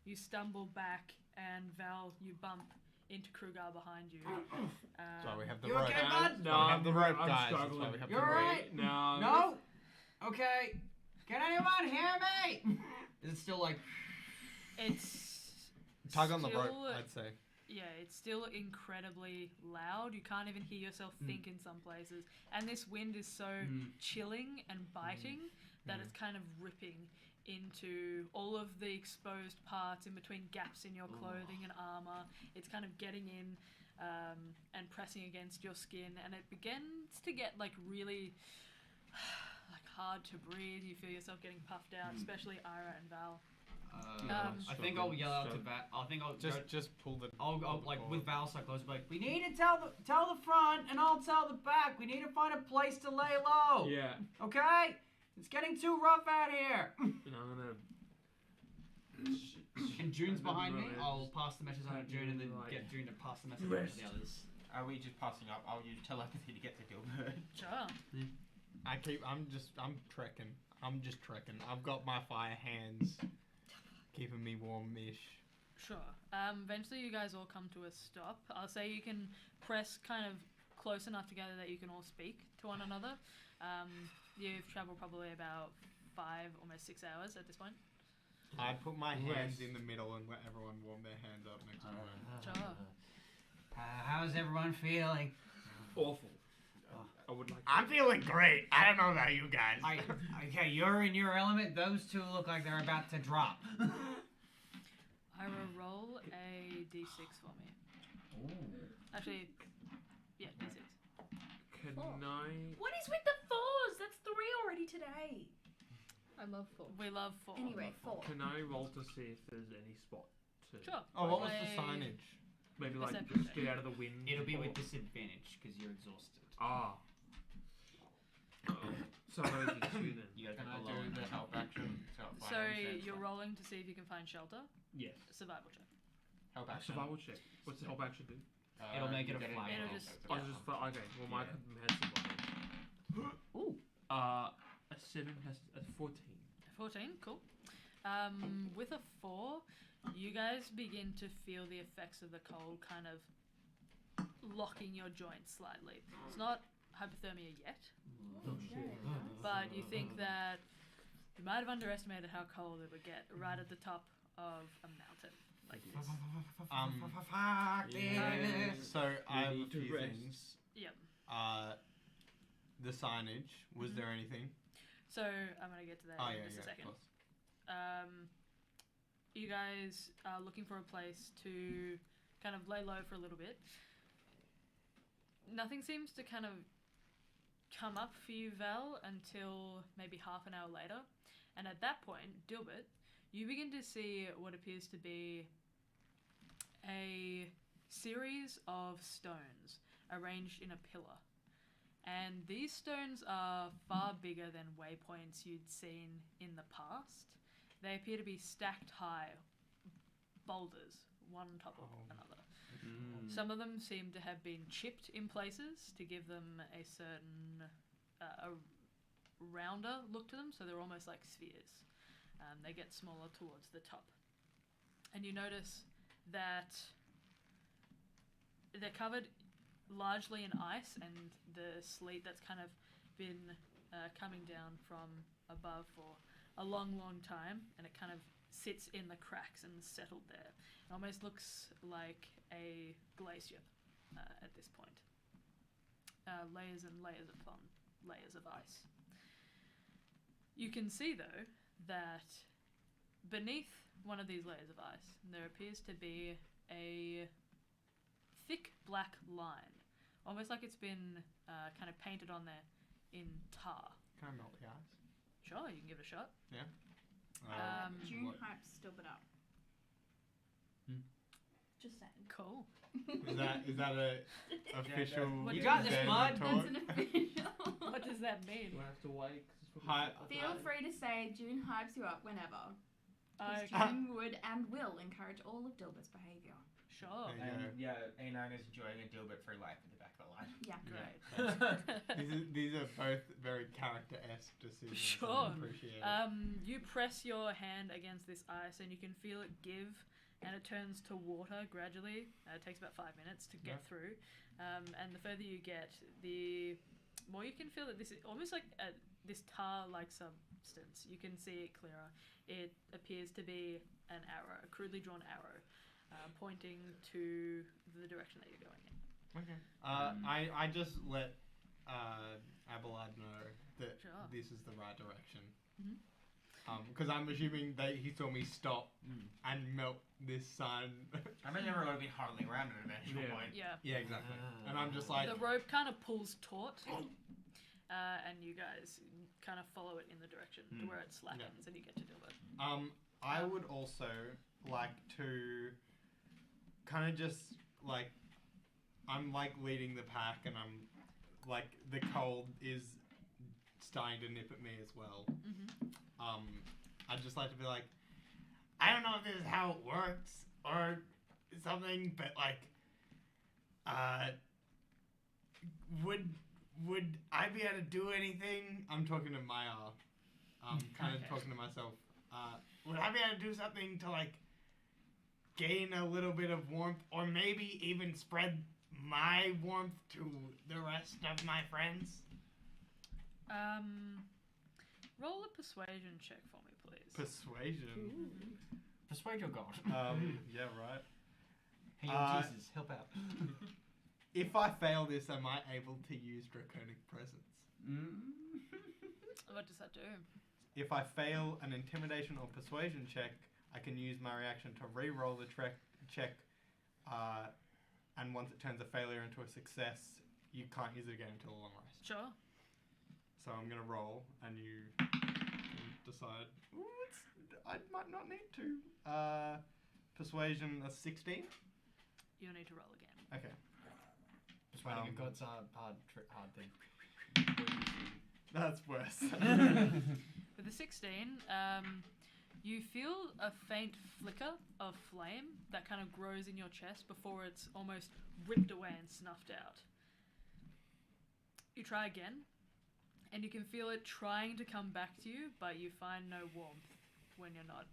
You stumble back, and Val, you bump into Krugar behind you. That's why we have the You rope. okay, bud? No, That's why we have the rope, I'm guys. That's struggling. why we have You're the rope. alright? No. No? Okay. Can anyone hear me? Is it still like... It's Tug on the rope, still- I'd say. Yeah, it's still incredibly loud. You can't even hear yourself think in some places. And this wind is so chilling and biting that it's kind of ripping into all of the exposed parts in between gaps in your clothing and armor. It's kind of getting in and pressing against your skin, and it begins to get like really like hard to breathe. You feel yourself getting puffed out, especially Ira and Val. I think I'll yell out to Val. I think I'll Just pull the. I'll like with Val so close, like we need to tell the front, and I'll tell the back. We need to find a place to lay low. Yeah. Okay, it's getting too rough out here. And I'm gonna. And June's behind me. I'll pass the message on to June, and then get June to pass the message on to the others. Are we just passing up? I'll use telepathy to get to Dilbert. Sure. I'm trekking. I'm just trekking. I've got my fire hands keeping me warm-ish. Sure. Eventually you guys all come to a stop. I'll say you can press kind of close enough together that you can all speak to one another. You've traveled probably about 5, almost 6 hours at this point. I put my hands in the middle and let everyone warm their hands up next to mine. Sure. How's everyone feeling? Awful. I would like. I'm feeling great. I don't know about you guys. Okay, you're in your element. Those two look like they're about to drop. Ira, roll a d6 for me. Actually, yeah, d6. Can Four. I? What is with the 4s? That's 3 already today. I love 4. We love 4. Anyway, 4. Can I roll to see if there's any spot to? Sure. Oh, what was Roll the a- signage? Maybe like Perception just get out of the wind. It'll be or- with disadvantage because you're exhausted. Ah. So I do 2 then. You gotta Can I go low do the enough. help action? So you're rolling to see if you can find shelter. Yes. Survival check. Help action. Survival check. What's the help action do? It'll make you it a get fire. It'll roll, just- so it's Oh, a just fire. okay. Well, my had survival. Ooh. A 7 plus a 14. 14, cool. With a 4, you guys begin to feel the effects of the cold kind of locking your joints slightly. It's not hypothermia yet, but you think that you might have underestimated how cold it would get right at the top of a mountain like this. So I have a need to few rest. things. Yep. The signage. Was there anything? So I'm gonna get to that in just a of second. course. You guys are looking for a place to kind of lay low for a little bit. Nothing seems to kind of come up for you, Val, until maybe half an hour later. And at that point, Dilbert, you begin to see what appears to be a series of stones arranged in a pillar. And these stones are far bigger than waypoints you'd seen in the past. They appear to be stacked high boulders, one on top of another. Some of them seem to have been chipped in places to give them a certain a rounder look to them, so they're almost like spheres. They get smaller towards the top. And you notice that they're covered largely in ice, and the sleet that's kind of been coming down from above for a long, long time, and it kind of sits in the cracks and settled there. It almost looks like a glacier at this point. Layers and layers upon layers of ice. You can see, though, that beneath one of these layers of ice, there appears to be a thick black line, almost like it's been kind of painted on there in tar. Can I melt the ice? Sure, you can give it a shot. June what- hype still it up. Just saying. Cool. Is that a official? What You do got you this, say? bud. That's an official. What does that mean? Do I have to wait? 'Cause it's Hi. probably- Feel free to say June hypes you up whenever. I This Okay. tuning would and will encourage all of Dilbert's behaviour. Sure. There you And yeah, A9 is enjoying a Dilbert free life in the back of the line. Yeah. Great. These are both very character-esque decisions. Sure. I appreciate it. You press your hand against this ice and you can feel it give, and it turns to water gradually. It takes about 5 minutes to get through, and the further you get, the more you can feel that this is almost like this tar-like substance. You can see it clearer. It appears to be an arrow, a crudely drawn arrow, pointing to the direction that you're going in. Okay. I just let Abelard know that Sure. this is the right direction. Mhm. Because I'm assuming that he saw me stop and melt this sun. I mean, never going to be hurtling around at an eventual Yeah. point. Yeah. Yeah, exactly. And I'm just like, The rope kind of pulls taut, and you guys kind of follow it in the direction to where it slackens, and you get to Dilbert. I would also like to kind of just like, I'm like leading the pack, and I'm like, the cold is starting to nip at me as well. I'd just like to be like, I don't know if this is how it works or something, but like, would I be able to do anything? I'm talking to Maya. Kind of talking to myself. Would I be able to do something to like gain a little bit of warmth, or maybe even spread my warmth to the rest of my friends? Roll a persuasion check for me, please. Persuasion. Persuade your god. Yeah, right. Hey, Jesus, help out. If I fail this, am I able to use Draconic Presence? What does that do? If I fail an Intimidation or Persuasion check, I can use my reaction to re-roll the check, and once it turns a failure into a success, you can't use it again until a long rest. Sure. So I'm going to roll, and you can decide, I might not need to. Persuasion, a 16? You'll need to roll again. Okay. Persuading a god's a hard thing. That's worse. With the 16, you feel a faint flicker of flame that kind of grows in your chest before it's almost ripped away and snuffed out. You try again, and you can feel it trying to come back to you, but you find no warmth when you're not.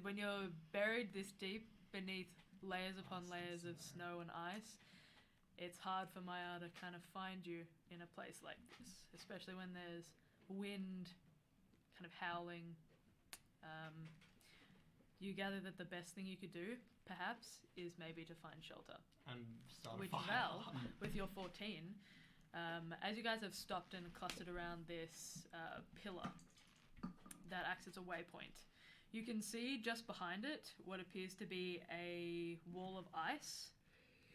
When you're buried this deep beneath layers upon layers of snow and ice, it's hard for Maya to kind of find you in a place like this, especially when there's wind kind of howling. You gather that the best thing you could do, perhaps, is maybe to find shelter. And start a Which fire. Val, with your 14, as you guys have stopped and clustered around this pillar that acts as a waypoint, you can see just behind it what appears to be a wall of ice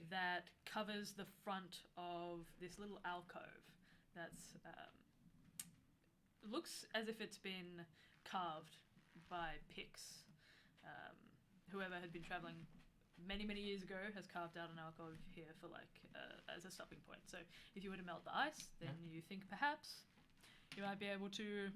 that covers the front of this little alcove that's looks as if it's been carved by picks. Whoever had been traveling many years ago has carved out an alcove here for as a stopping point. So if you were to melt the ice, then you think perhaps you might be able to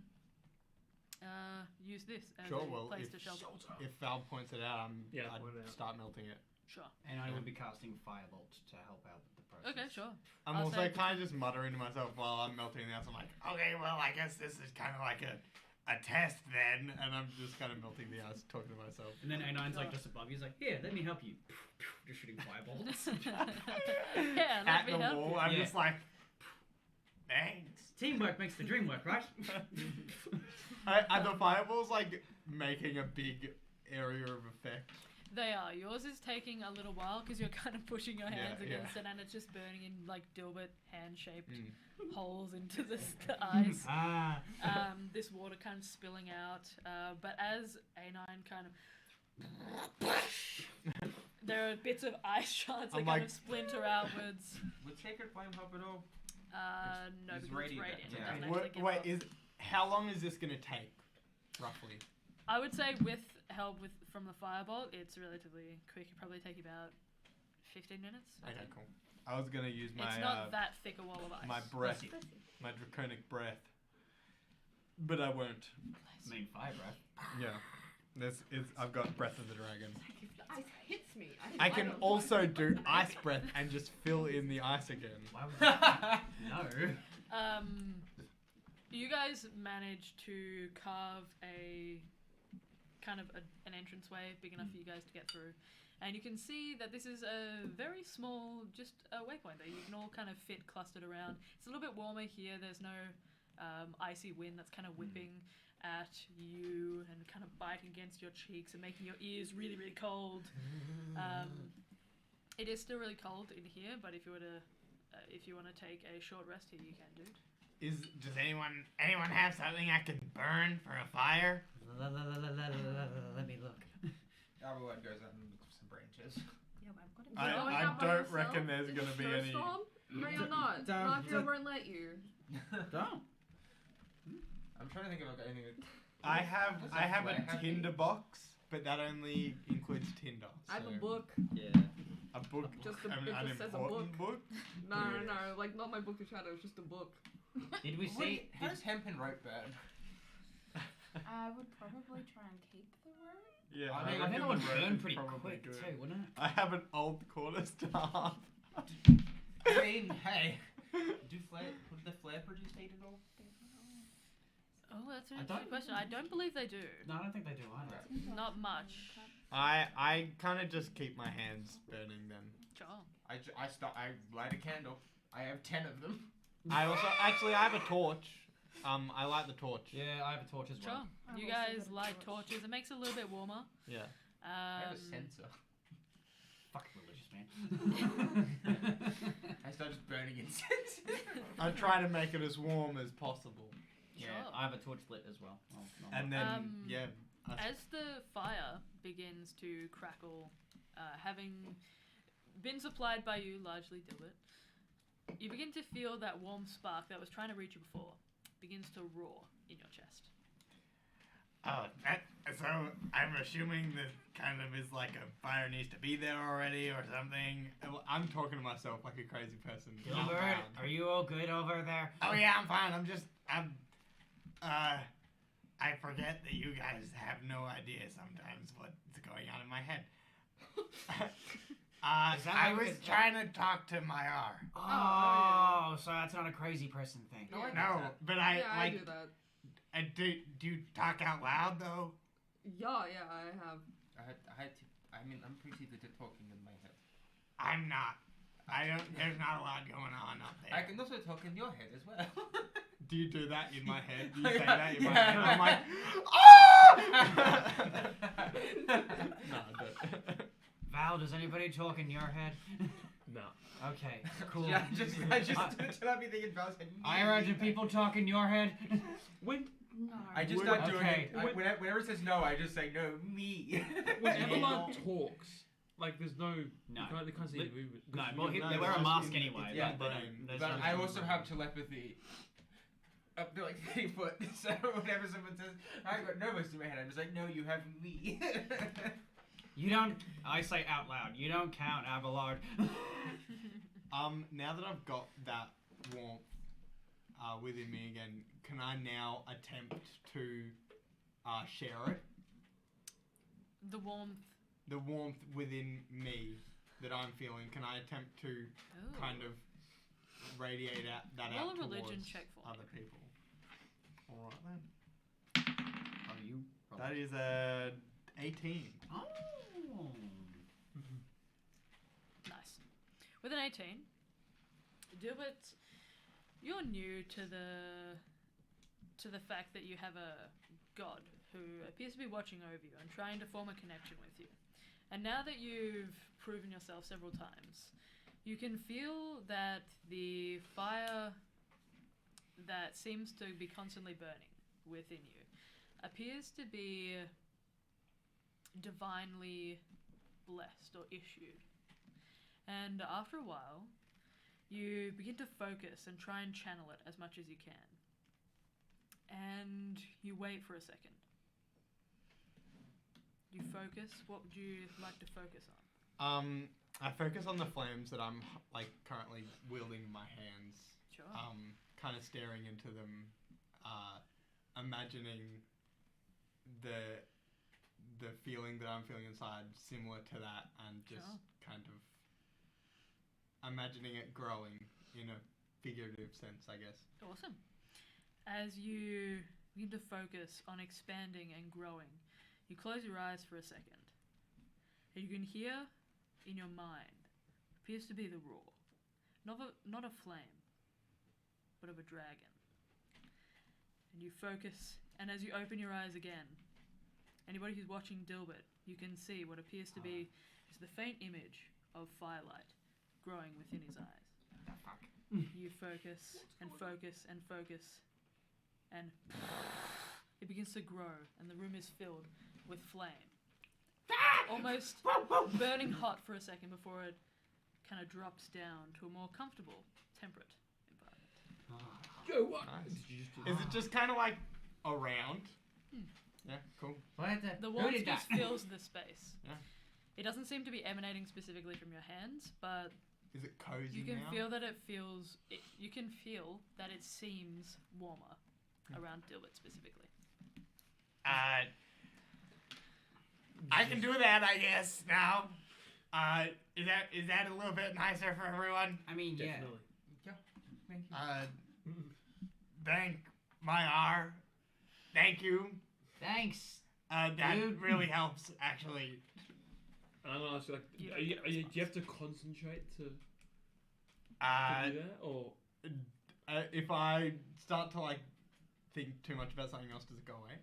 use this as Sure, a well, place if- to shelter. If Val points it out, point it I'd out. start melting it. Sure. And I would be casting Firebolt to help out with the process. Okay, sure. I'm I'll also say- kind of just muttering to myself while I'm melting the ice. I'm like, okay, well, I guess this is kind of like a test then. And I'm just kind of melting the ice, talking to myself. And then A9's like just above you. He's like, here, let me help you. Just shooting fireballs. Yeah, let At me the help wall, you. I'm Yeah. just like, thanks. Teamwork makes the dream work, right? Are the fireballs like making a big area of effect? They are. Yours is taking a little while because you're kind of pushing your hands Yeah, against it, and it's just burning in like Dilbert hand-shaped Mm. holes into the ice. Ah. This water kind of spilling out. But as A9 kind of, there are bits of ice shards that I'm kind like- of splinter outwards. Would Sacred Flame help at all? No, It's because it's radiant, radiant. yeah. It doesn't actually give Wait, off. how long is this gonna take, roughly? I would say with help from the firebolt, it's relatively quick. It'd probably take you about 15 minutes. I Okay, think. cool. I was gonna use my It's not that thick a wall of ice. my breath, my draconic breath, but I won't. Main fire breath. Yeah. I've got Breath of the Dragon. If the ice hits me, I can also do Ice Breath and just fill in the ice again. Why would you? No. You guys managed to carve a kind of an entranceway big enough for you guys to get through. And you can see that this is a very small, just a waypoint that you can all kind of fit clustered around. It's a little bit warmer here. There's no icy wind that's kind of whipping at you and kind of biting against your cheeks and making your ears really, really cold. It is still really cold in here, but if you want to take a short rest here, you can do. Does anyone have something I can burn for a fire? Let me look. Avalon goes out and looks for some branches. Yeah, but I've got I don't reckon there's going to be any... No, you're not. Mafia won't let you. Don't. I'm trying to think if I've got anything. I have Flare a Tinder box, but that only includes Tinder. I have so a book. Yeah. A book? Just an it just says a important book? No, like not my book of shadows, just a book. Did we see? How does hemp and rope burn? I would probably try and keep the rope. Yeah, I I think think it it would would burn be pretty probably quick good. too, wouldn't it? I have an old quarterstaff. I mean, hey, do the flare produce heat at all? Oh, that's an I interesting don't- question. I don't believe they do. No, I don't think they do either. Not much. I kind of just keep my hands burning then. Sure. I light a candle. I have 10 of them. I also I have a torch. I light the torch. Yeah, I have a torch as Sure. well. I've You also guys got a light torch. torches. It makes it a little bit warmer. Yeah. I have a sensor. Fuck religious man. I start just burning incense. I try to make it as warm as possible. Yeah, Sure. I have a torch lit as well. And then As the fire begins to crackle, having been supplied by you largely, Dilbert, you begin to feel that warm spark that was trying to reach you before begins to roar in your chest. Oh, so I'm assuming that kind of is like a fire needs to be there already or something. I'm talking to myself like a crazy person. out Gilbert, loud. are you all good over there? Oh yeah, I'm fine. I forget that you guys have no idea sometimes what's going on in my head. Is that I like was a- trying to talk to Myar. Oh, so that's not a crazy person thing. Yeah. No, but I Yeah, I like. do that. Do you talk out loud though? Yeah, I have. I'm pretty good at talking in my head. I'm not. I don't. There's not a lot going on up there. I can also talk in your head as well. Do you do that in my head? Do you Yeah, say that in my yeah. head? I'm like, no, I don't. Val, does anybody talk in your head? No. Okay, cool. Yeah, I just until I'll be thinking Val's head. Ira, do people talk in your head? When No. I just start doing Okay. it. Whenever it says no, I just say no, me. when Yeah. Avalanche talks, like there's no. No. They can't see Li- any movement. No, 'cause well, you- they wear a it's mask just in- anyway. it's Yeah, in but they brain. don't- there's But no- I also have telepathy up to like 3 foot. So whenever someone says I got nervous in my head, I'm just like, no, you have me. You don't. I say out loud. You don't count, Abelard. Now that I've got that warmth within me again, can I now attempt to share it? The warmth. The warmth within me that I'm feeling, can I attempt to Ooh. kind of radiate that Roll out a religion towards check for me. other people? Alright then. Are you? That is a 18. Oh. Nice. With an 18, Dilbert, you're new to the fact that you have a god who appears to be watching over you and trying to form a connection with you. And now that you've proven yourself several times, you can feel that the fire that seems to be constantly burning within you appears to be divinely blessed or issued. And after a while, you begin to focus and try and channel it as much as you can. And you wait for a second. You focus. What would you like to focus on? I focus on the flames that I'm like currently wielding in my hands. Sure. Kind of staring into them, imagining feeling that I'm feeling inside similar to that, and just Sure. kind of imagining it growing in a figurative sense, I guess. Awesome. As you begin to focus on expanding and growing, you close your eyes for a second. And you can hear in your mind appears to be the roar. Not a flame, but of a dragon. And you focus, and as you open your eyes again, anybody who's watching Dilbert, you can see what appears to be is the faint image of firelight growing within his eyes. You focus and focus and focus, and it begins to grow, and the room is filled with flame. Almost burning hot for a second before it kind of drops down to a more comfortable, temperate environment. Yo, what? Nice. Did you just do Is it just kind of like around? Yeah, cool. The Who warmth did just that? fills the space. Yeah. It doesn't seem to be emanating specifically from your hands, but Is it cozy you can now? feel that it feels. You can feel that it seems warmer around Dilbert specifically. I can do that, I guess. Now, is that a little bit nicer for everyone? I mean, yeah. Definitely. Thank my R. Thank you. Thanks. That Dude. really helps, actually. And I'm gonna ask you, like, You do don't get you response. have to concentrate to do that, or If I start to like think too much about something else, does it go away?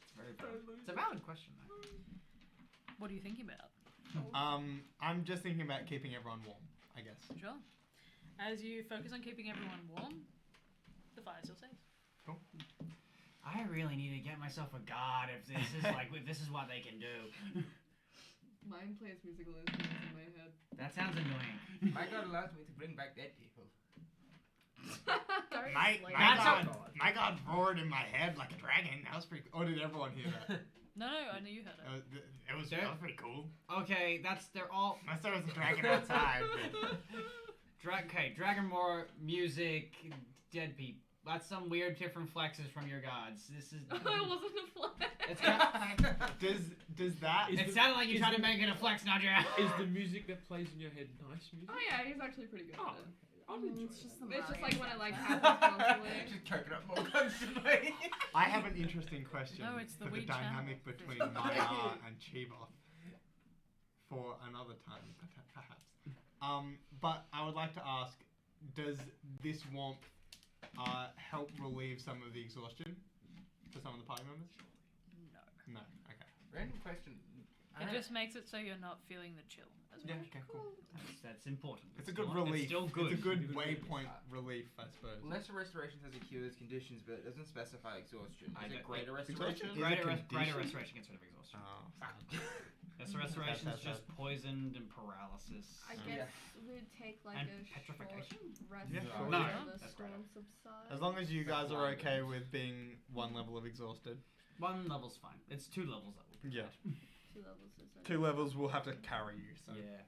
It's very valid. It's a valid question, though. What are you thinking about? I'm just thinking about keeping everyone warm, I guess. Sure. As you focus on keeping everyone warm, the fire still stays. I really need to get myself a god if this is if this is what they can do. Mine plays musical instruments in my head. That sounds annoying. My god allows me to bring back dead people. Sorry, My That's my god roared in my head like a dragon. That was pretty. Or did everyone hear that? No, I know you heard it. That was pretty cool. Okay, they're all. Unless there was a dragon outside. Dragonmore, music, dead people. That's some weird different flexes from your gods. This is. It wasn't a flex. It's kind Does that? Is it the- sounded like you is tried to the- make it a flex, not your. is the music that plays in your head nice music? Oh yeah, he's actually pretty good Oh, at it. I'll enjoy It's just that. the It's just Mario like when it like soundtrack. happens constantly. Just coconut more constantly. I have an interesting question No, it's the for the Wii channel. dynamic between Maya and Chiba for another time, perhaps. But I would like to ask, does this warmth help relieve some of the exhaustion for some of the party members? No. No. Okay. Random question. It just makes it so you're not feeling the chill as Yeah. much. Okay. Cool. That's important. It's a good not- relief. It's still good. It's a good Good waypoint relief. relief, I suppose. Lesser restoration says it cures conditions, but it doesn't specify exhaustion. I Is it don't- greater Exhaustion restoration? is a Greater condition. restoration gets rid of exhaustion. Oh. Lesser restoration is That's- just poisoned and paralysis. I Yeah. guess we'd take like And a petrification? short rest Yeah, until sure. No, the that's storm subsides. As long as you guys are okay with being one level of exhausted. One level's fine. It's 2 levels that will be Yeah. bad. 2 levels is okay. 2 levels will have to carry you. So Yeah.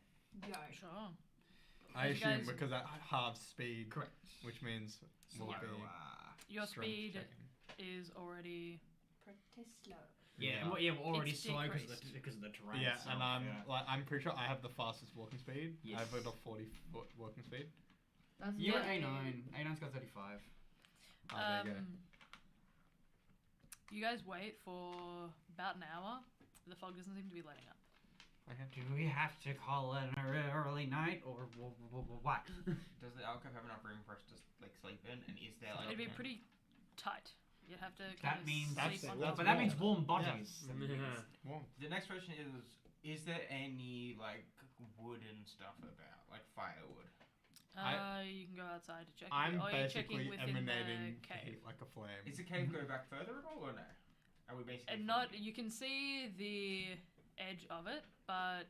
Sure. I You assume guys- because that halves speed, Correct. which means So, will be Your strength speed checking. is already. Pretty slow. Yeah, we're already It's slow decreased. because of the terrain. Yeah, itself, and I'm yeah. like I'm pretty sure I have the fastest walking speed. Yes. I've got a 40 foot walking speed. That's You're my- A9. A9's got 35. There you go. You guys wait for about an hour. The fog doesn't seem to be letting up. Do we have to call it an early night or what? Does the alcove have enough room for us to like sleep in? And is there like? It'd be pretty tight. You'd have to kind That of means sleep on that's but top. that means warm bodies. Yeah. Warm. The next question is there any like wooden stuff about, like firewood? You can go outside to check. I'm or you're checking basically within emanating the cave. heat like a flame. Is the cave go back further at all, or no? Are we basically? And not, you can see the edge of it, but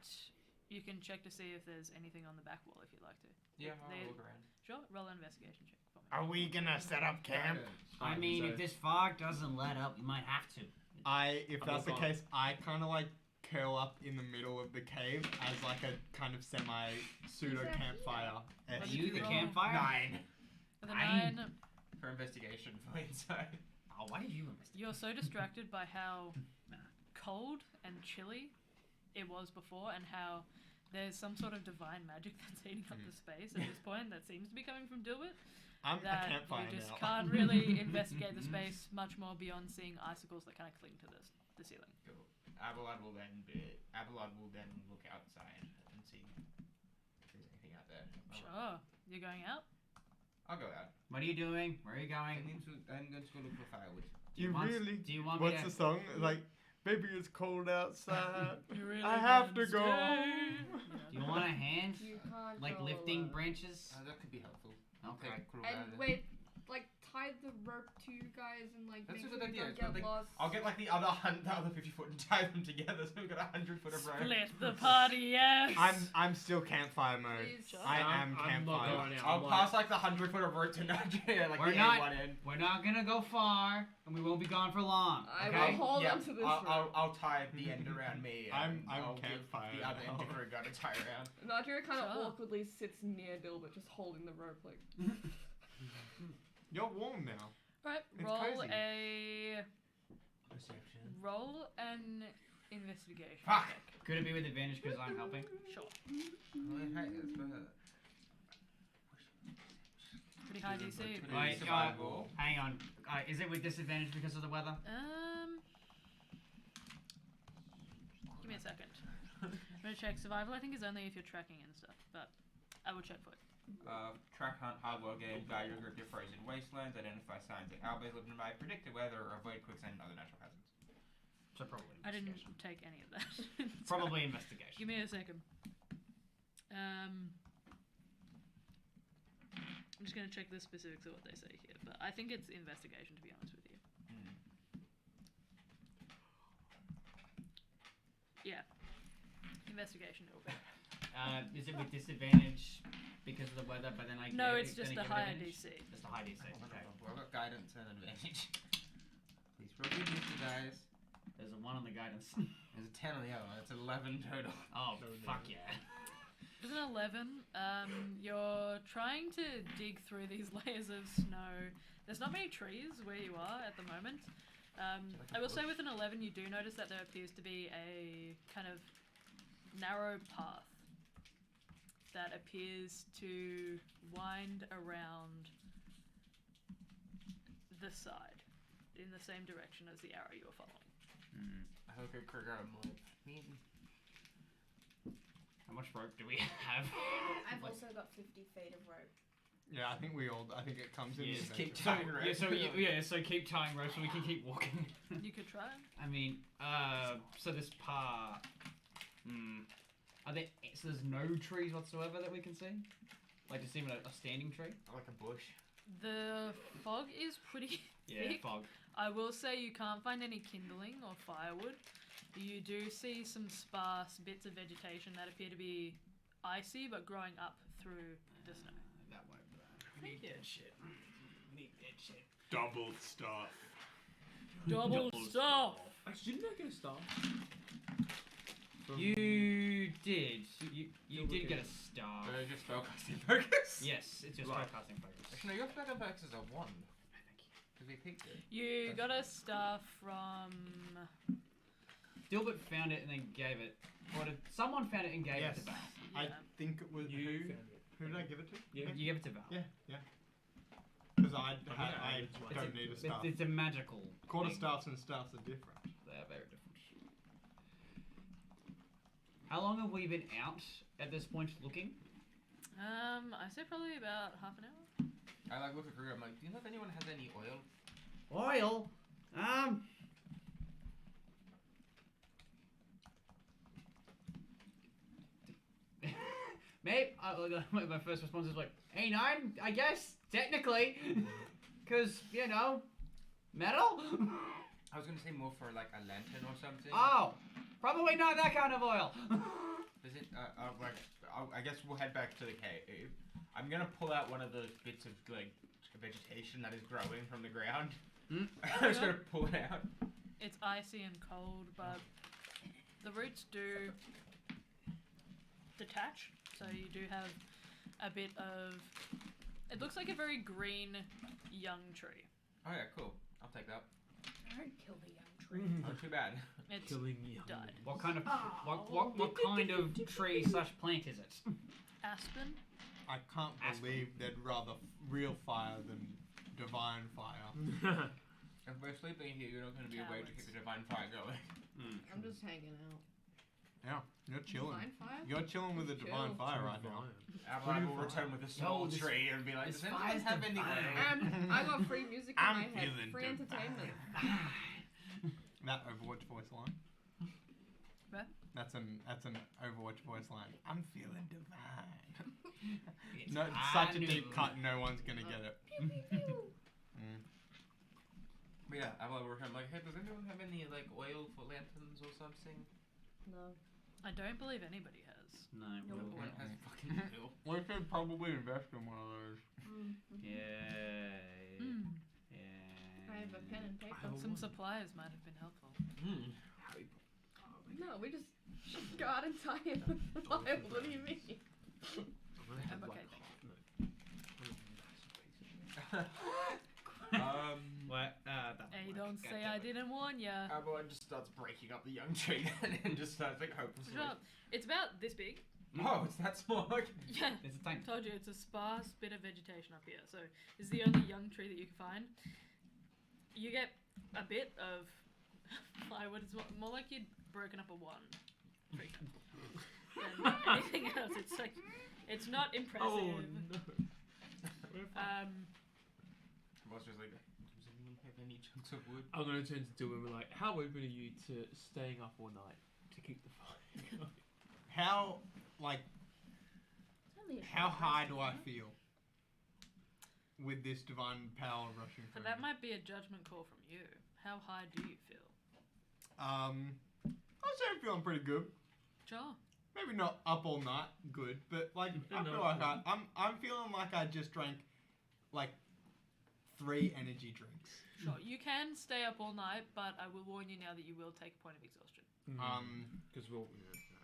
you can check to see if there's anything on the back wall if you'd like to. Yeah, I'll They- look around. Sure, roll an investigation check for me. Are we gonna set up camp? I mean, if this fog doesn't let up, we might have to. If I'm that's the not- case, I kind of like curl up in the middle of the cave as like a kind of pseudo campfire. Are What you did the you roll? campfire? 9. With a Nine. 9, For investigation for insight. Oh, why did you investigate? You're so distracted by how cold and chilly it was before, and how there's some sort of divine magic that's heating up the space at this point that seems to be coming from Dilbert. I'm a That campfire you just now. can't really investigate the space much more beyond seeing icicles that kind of cling to the ceiling. Cool. Abelard will then look outside and see if there's anything out there. Sure. You're going out? I'll go out. What are you doing? Where are you going? I'm going to go look for firewood. Do you want- do you want me What's to- the song? Like, baby, it's cold outside. You really I have gonna to go. stay? Do you want a hand? You can't Like go lifting alone. branches? That could be helpful. Okay. Take Kruger And out of it. wait, like tie the rope to you guys and like That's make a sure good you idea. don't It's get like- lost. I'll get like the other 50 foot and tie them together, so we've got 100 foot of rope. Split the party, yes! I'm still campfire mode. Please. Sure. I I'm am not campfire. going out. I'll I'm pass like the 100 foot of rope to Nadia, like We're the not- one end. We're not gonna go far, and we won't be gone for long. I Okay? will hold yeah, onto this I'll tie the end around me. I'm and I'll give campfire the other end to now. Kruger to tie around. Nadia kind of Sure. awkwardly sits near Dilbert, just holding the rope, like. You're warm now. Right, It's roll cozy. roll an investigation Fuck. check. Could it be with advantage because I'm helping? Sure. Oh, hey, let's go ahead. Pretty high DC. Wait, survival. hang on. Is it with disadvantage because of the weather? Give me a second. I'm gonna check survival. I think is only if you're tracking and stuff, but I will check for it. Track hunt, hardware game, guide your group to frozen wastelands, identify signs that owlbears live nearby, predict the weather, or avoid quicksand and other natural hazards. So probably I didn't investigation. take any of that. Probably investigation. Give me a second. I'm just gonna check the specifics of what they say here, but I think it's investigation, to be honest with you. Yeah. Investigation a little bit. Is it with disadvantage because of the weather? But then I No, gave it's it- just then I the give it higher advantage? DC. Just a high DC. Okay. Well, I've got guidance and advantage. Please roll your DC, guys. There's a 1 on the guidance. There's a 10 on the other one. It's 11 total. Oh, No, no. fuck yeah. There's an 11. You're trying to dig through these layers of snow. There's not many trees where you are at the moment. I will say with an 11, you do notice that there appears to be a kind of narrow path that appears to wind around the side in the same direction as the arrow you were following. I look at Kruger and I'm like, How much rope do we have? I've Like- also got 50 feet of rope. Yeah, I think I think it comes in. Yeah, the just keep adventure. tying So, rope. so keep tying rope so we can keep walking. You could try. I mean, so this part. Are there? So there's no trees whatsoever that we can see. Like just even a standing tree. Like a bush. The fog is pretty Yeah, thick. fog. I will say you can't find any kindling or firewood. You do see some sparse bits of vegetation that appear to be icy but growing up through the snow. That won't. We need dead shit. We need dead shit. Double stuff. Double stuff! Actually, didn't I get a star? From- You did. You did get a star. Just spellcasting focus? Yes, it's just Right. spellcasting focus. Actually, no, your spellcasting focus is a 1. Because we picked it. You got a star from. Dilbert found it and then gave it. Or did someone found it and gave Yes. it to Val? I Yeah. think it was You who. found it. Who did I give it to? Yeah. You gave it to Val. Yeah, yeah. Because I it's don't need a staff. It's a magical. Quarter thing. staffs and staffs are different. They are very different. How long have we been out at this point looking? I say probably about half an hour. I like look at Kruger, I'm like, do you know if anyone has any oil? Oil? Maybe my first response is like, A9, I guess, technically. Because, you know, metal? I was gonna say more for like a lantern or something. Oh, probably not that kind of oil. Is it? I guess we'll head back to the cave. I'm gonna pull out one of those bits of like vegetation that is growing from the ground. Hmm? I'm just gonna pull it out. It's icy and cold, but the roots do detach, so you do have a bit of It looks like a very green, young tree. Oh yeah, cool. I'll take that. Alright, kill the young tree. Not too bad. It's Killing young. died. What kind of Oh. what kind of tree / plant is it? Aspen. I can't Aspen. believe they'd rather real fire than divine fire. If we're sleeping here, you're not going to be a way to keep Cowards. the divine fire going. I'm just hanging out. Yeah, you're chilling. Divine fire? You're chilling with the divine Chill. fire right now. Avalanche will return with a small this- tree and be like, this does anyone fire's have any divine. I got free music in I'm my head. feeling Free entertainment. That Overwatch voice line. What? That's an Overwatch voice line. I'm feeling divine. It's No, such a high deep noon. cut. No one's gonna get it. But yeah, Avalanche will return like, hey, does anyone have any like oil for lanterns or something? No. I don't believe anybody has. No. No we'll- One has fucking oil. We should probably invest in one of those. Yeah. Hmm. Yeah. I have a pen and paper. Some supplies might have been helpful. No, we just got entire file. What do you mean? I'm okay, thank What? That Hey, one. don't say Gotcha. I didn't warn ya. Avalanche just starts breaking up the young tree and just starts like hopelessly. Shut up. It's about this big. Oh, it's that small. Yeah. It's a tank. Told you, it's a sparse bit of vegetation up here. So, this is the only young tree that you can find. You get a bit of plywood. It's more like you'd broken up a one. Than anything else. It's like, it's not impressive. Oh no. Avalanche just like, does anyone have any chunks of wood? I'm gonna turn to Dylan and be like, how open are you to staying up all night to keep the fire going? How It's only a how short high rest, do I isn't it? feel with this divine power rushing But through that me? might be a judgment call from you. How high do you feel? I'd say I'm feeling pretty good. Sure. Maybe not up all night, good, but like I No, feel like good. I'm feeling like I just drank like 3 energy drinks. Sure. You can stay up all night, but I will warn you now that you will take a point of exhaustion. Because we'll.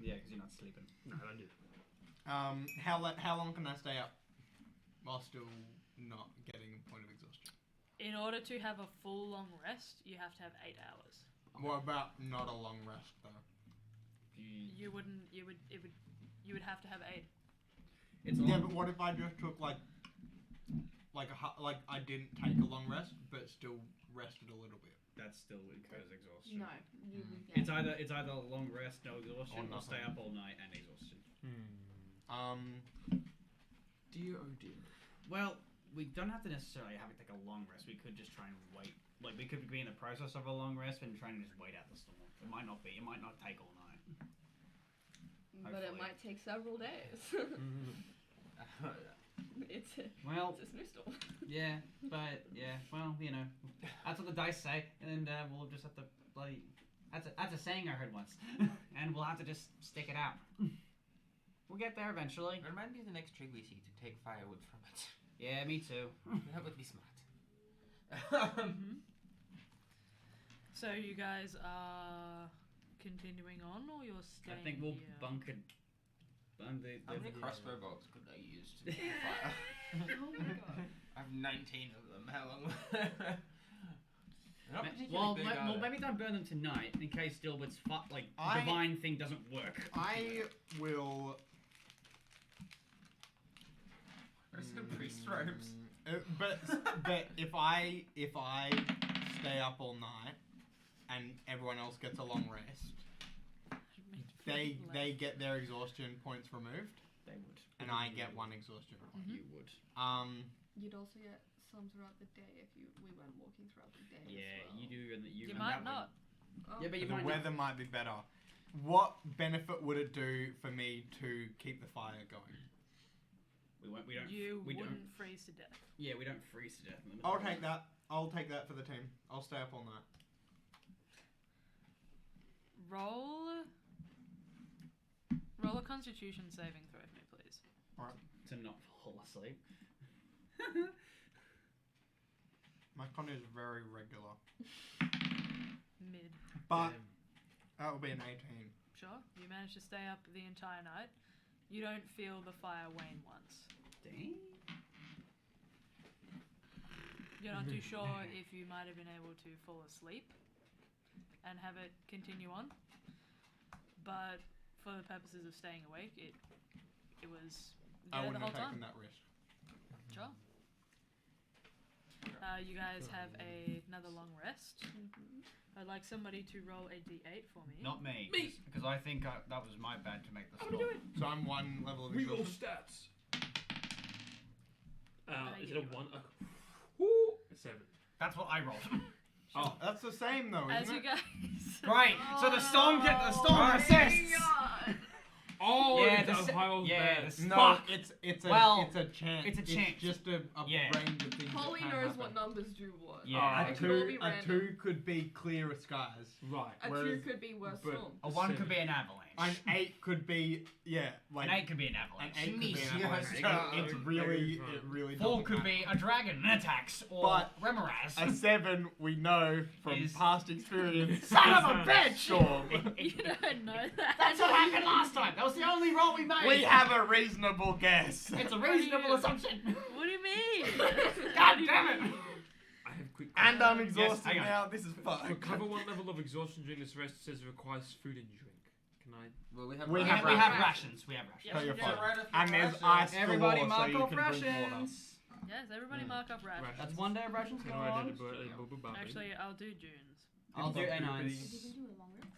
Yeah, because you're not sleeping. No, don't do that. How long can I stay up while still not getting a point of exhaustion? In order to have a full long rest, you have to have 8 hours. What about not a long rest though? You wouldn't. You would have to have 8. It's Yeah, all- but what if I just took like I didn't take a long rest, but still rested a little bit? That still incurs exhaustion. No, you would It's get. either long rest, no exhaustion, or stay nothing. up all night and exhaustion. Dear oh dear. Well, we don't have to necessarily have to take a long rest. We could just try and wait. Like we could be in the process of a long rest and try and just wait out the storm. It might not be. It might not take all night. But it hopefully. might take several days. it's a Well, snowstorm. yeah, but yeah, well, you know, that's what the dice say, and we'll just have to bloody. That's a saying I heard once, and we'll have to just stick it out. We'll get there eventually. Remind me of the next tree we see to take firewood from it. Yeah, me too. That would be smart. So you guys are continuing on, or you're I staying think we'll here? bunker. How many crossbow bolts could I use to make a fire? Oh my god. I have 19 of them. How long? Not particularly Well, big, are they? maybe don't burn them tonight in case Dilbert's I- divine thing doesn't work. I will. There's some priest robes. But if I stay up all night and everyone else gets a long rest, they get their exhaustion points removed, They would. and I get 1 exhaustion point. You would. You'd also get some throughout the day if we went walking throughout the day. Yeah, as well. you do. And you You and might that not. Oh. Yeah, but you The might weather might be better. What benefit would it do for me to keep the fire going? We won't. We don't. You we wouldn't don't. freeze to death. Yeah, we don't freeze to death in the middle. I'll of take the night. that. I'll take that for the team. I'll stay up all night. Roll a Constitution saving throw for me, please. To not fall asleep. My con is very regular, Mid. but that will be an 18. Sure. You managed to stay up the entire night. You don't feel the fire wane once. Dang. You're not too sure if you might have been able to fall asleep and have it continue on, but for the purposes of staying awake, it was I there the wouldn't whole have time. taken that risk. Sure. You guys have another long rest. I'd like somebody to roll a d8 for me. Not me. Me! Because I think that was my bad to make the How do we stop. do it? So I'm one level of Reroll exhaustion. stats. Is it a you 1? Woo! 7. That's what I rolled. Oh, that's the same though, As isn't you it? guys. Great. So the storm assists. Oh, Yeah, it's the a high roll yeah, bad. the No, Fuck. it's a Well, it's a chance. it's a chance. just a Yeah. range of things. Holly that can knows happen. what numbers do what. Yeah. It A could all be two random. could be clear skies. Right. A Whereas- 2 could be worse but- storm. A 1 could be an avalanche. An 8 could be like An 8 could be an an avalanche. 8 could be Yes, an avalanche. sir. It's really Right. it really 4 doesn't could matter. be a dragon and attacks, or But Remoraz. A 7 we know from Is- past experience. Son of a is bitch! Storm. You don't know that. That's what happened last time. That was the only roll we made. We have a reasonable guess. It's a reasonable assumption. What do you mean? God damn it! I have quick. And I'm exhausted hang on. now. This is fucked. Recover 1 level of exhaustion during this rest. Says requires food and drink. Can I? Well, we have. We We have have rations. rations. We have rations. Yeah, So you're you fine. do. Right, And there's rations. ice Everybody galore, mark so you off can drink water. rations. Yes, everybody mark up rations. That's 1 day of rations Can going I on. do the Actually, I'll do June's. I'll do Did A9s. Did we do a long rest?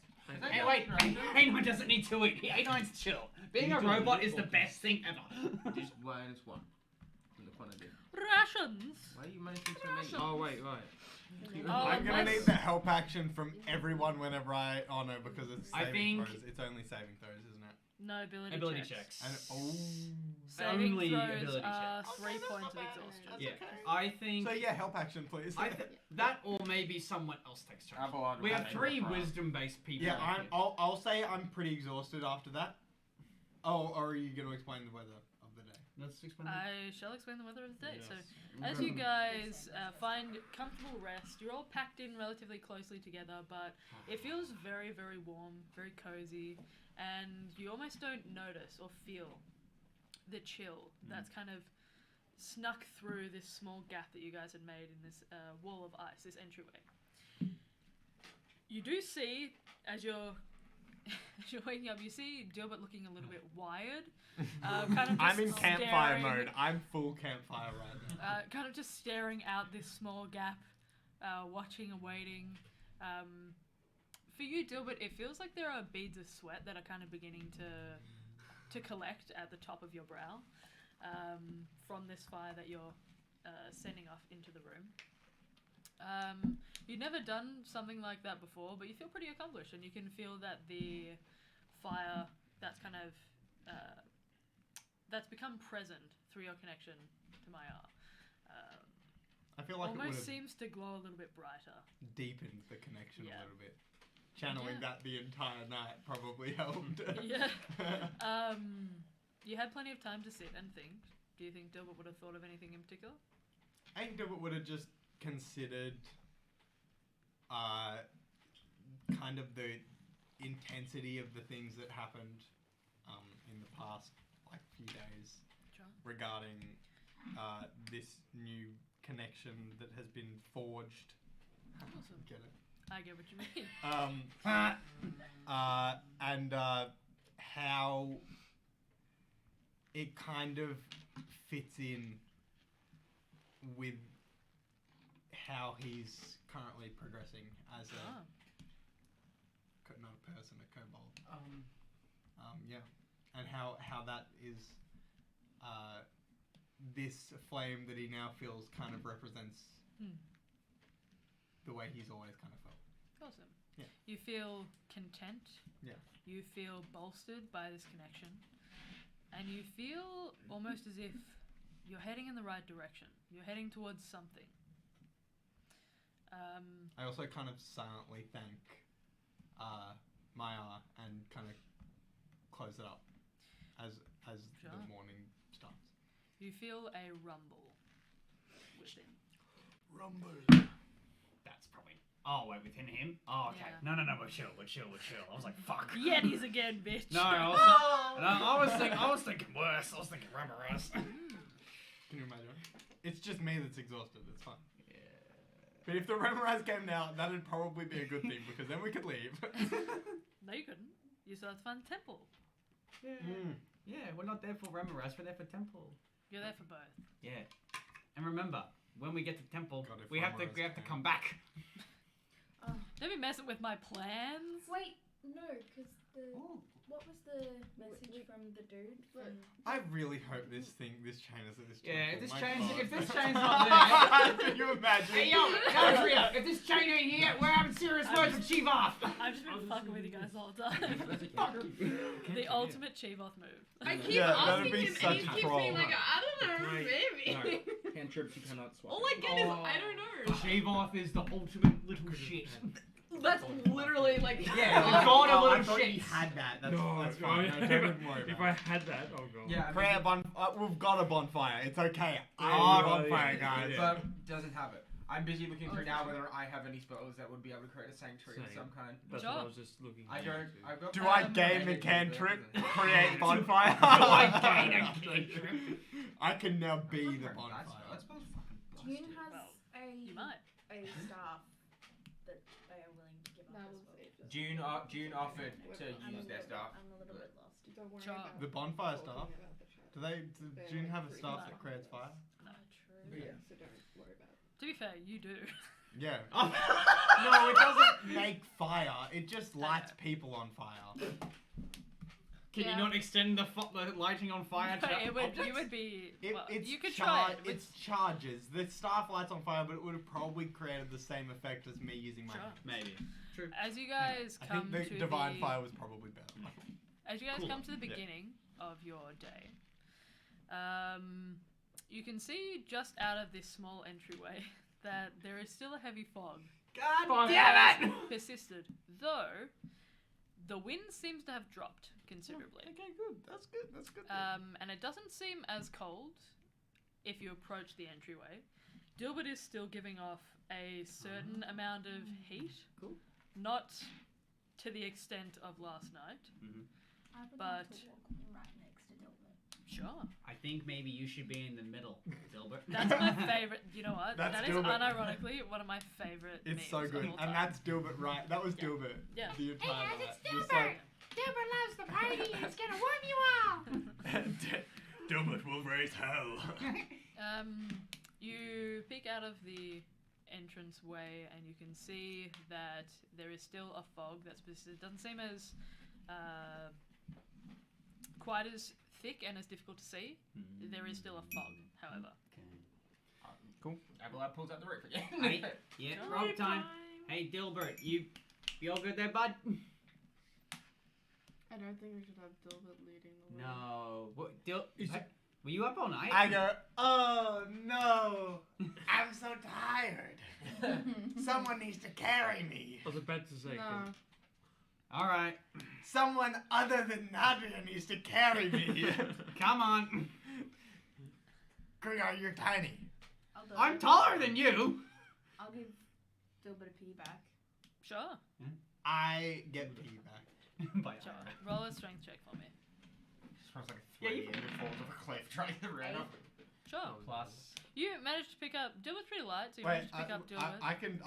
Hey, wait, A9 doesn't need to eat. A9's chill. Being You a don't robot eat is the all best thing ever. Just minus 1 from the quantity. Rations. Why are you managing to make? Oh wait, right. Oh, I'm gonna unless- need the help action from everyone whenever I. Oh no, because it's I saving think- throws. It's only saving throws, isn't it? No ability, Ability checks. checks. And Saving Only throws ability are checks. 3 that's points not of bad. exhaustion. That's Yeah, okay. I think So yeah, help action, please. that or maybe someone else takes turn. Abelard We will have take 3 it from- wisdom-based people. Yeah, here. I'll say I'm pretty exhausted after that. Oh, or are you gonna explain the weather of the day? Let's explain. I shall explain the weather of the day. Yes. So, as you guys find comfortable rest, you're all packed in relatively closely together, but it feels very, very warm, very cozy, and you almost don't notice or feel the chill that's kind of snuck through this small gap that you guys had made in this wall of ice, this entryway. You do see, as you're waking up, you see Gilbert looking a little bit wired. Kind of just I'm in campfire staring- mode. I'm full campfire right now. kind of just staring out this small gap, watching and waiting. For you, Dilbert, it feels like there are beads of sweat that are kind of beginning to collect at the top of your brow from this fire that you're sending off into the room. You've never done something like that before, but you feel pretty accomplished, and you can feel that the fire that's kind of that's become present through your connection to Maya. I feel like it would Almost have seems to glow a little bit brighter. deepened the connection Yeah. a little bit. Channeling Yeah. that the entire night probably helped. Yeah. You had plenty of time to sit and think. Do you think Dilbert would have thought of anything in particular? I think Dilbert would have just considered kind of the intensity of the things that happened in the past few days Sure. regarding this new connection that has been forged. Awesome. Get it? I get what you mean. And how it kind of fits in with how he's currently progressing as a Ah. not a person, a kobold. Yeah, and how that is this flame that he now feels kind of represents the way he's always kind of felt. Awesome. Yeah. You feel content. Yeah. You feel bolstered by this connection. And you feel almost as if you're heading in the right direction. You're heading towards something. I also kind of silently thank Maya and kind of close it up as Sure. the morning starts. You feel a rumble within. Rumble. That's probably. Oh wait, within him. Oh okay. Yeah. No, we're chill. I was like, fuck. Yetis again, bitch. No, I was thinking worse. I was thinking Remoraz. Can you imagine? It's just me that's exhausted. It's fine. Yeah. But if the Remoraz came now, that'd probably be a good thing because then we could leave. No, you couldn't. You still have to find the temple. Yeah. Yeah, we're not there for Remoraz, we're there for Temple. You're there for both. Yeah. And remember, when we get to Temple, God, if we have to Remoraz come back. Don't be messing with my plans. Wait, no, because Ooh. what was the message from the dude? From I really hope this chain is at this Yeah, temple. if this My chain's God. if this chain's not there. Can you imagine? Hey yo, Nadria, if this chain ain't here, we're having serious words with Chivoth. I've just been fucking with you guys all the time. The ultimate Chivoth move. I keep Yeah, that'd asking be him, such and he a keeps troll. being like, I don't know, Right. maybe. No, cantrips you cannot swap. All I get is I don't know. Chivoth is the ultimate little shit. That's literally like Yeah, I the god of I little thought shit. you had that. That's, No, that's fine. no, No, don't even worry If about I it. had that, oh god. Yeah, I Create a we've got a bonfire. It's okay. Yeah, Our yeah, bonfire, yeah, guys. yeah. but doesn't have it. I'm busy looking Oh, through it's now okay. whether I have any spells that would be able to create a sanctuary of Same. some kind. That's Sure. what I was just looking I forward don't. to. I've got. Do I gain a maybe, cantrip? but- Create bonfire. Do I gain a cantrip? I can now be the That bonfire. spell- that spell's fucking June busted. has Well, you might. a staff that they are willing to give That up was as well. it. Just June offered to I'm use a their little staff. bit- I'm a little bit lost. don't worry Sure. about The bonfire talking staff. about the chat. Do They're June like have a free staff to that talk creates about fire? No. True. Yeah, so don't worry about it. To be fair, you do. Yeah. No, it doesn't make fire. It just lights people on fire. Can Yeah. you not extend the lighting on fire to it would. objects? You would be. Well, It's you could try it. It's charges. The staff lights on fire, but it would have probably created the same effect as me using my Sure. hand. Maybe. True. As you guys I come think to the divine the, fire was probably better. as you guys Cooler. come to the Yeah. beginning of your day, you can see just out of this small entryway that there is still a heavy fog. God damn it! Persisted, though the wind seems to have dropped considerably. Okay, good. That's good. That's good. And it doesn't seem as cold if you approach the entryway. Dilbert is still giving off a certain amount of heat. Cool. Not to the extent of last night. I would But- like to walk right next to Dilbert. Sure. I think maybe you should be in the middle, Dilbert. That's my favourite. You know what? That's That is Dilbert. unironically one of my favourite It's memes so of good. all And time. that's Dilbert, right? That was Yeah. Dilbert. Yeah. The entire guys, night. it's Just Dilbert. Dilbert loves the party and it's gonna warm you up. Dilbert will raise hell. You peek out of the entranceway and you can see that there is still a fog that's persisted. It doesn't seem as quite as thick and as difficult to see. There is still a fog, however. Cool. Abelard pulls out the rope again. Hey, yeah, rope time. Hey, Dilbert, you all good there, bud? I don't think we should have Dilbert leading the way. No. What, were you up all night? I go, oh no, I'm so tired. Someone needs to carry me. I was about to say, No. All right, Someone other than Nadia needs to carry me. come on. Krigar, you're tiny. I'll do I'm it. taller than you. I'll give Dilbert a piggyback. Sure. I get the piggyback. By Sure. Ira. Roll a strength check for me. Smells like a Yeah, three you- and it falls off a cliff trying to run off. Sure. Plus. You managed to pick up Dilbert's pretty light, so you Wait, managed to pick up Dilbert. I can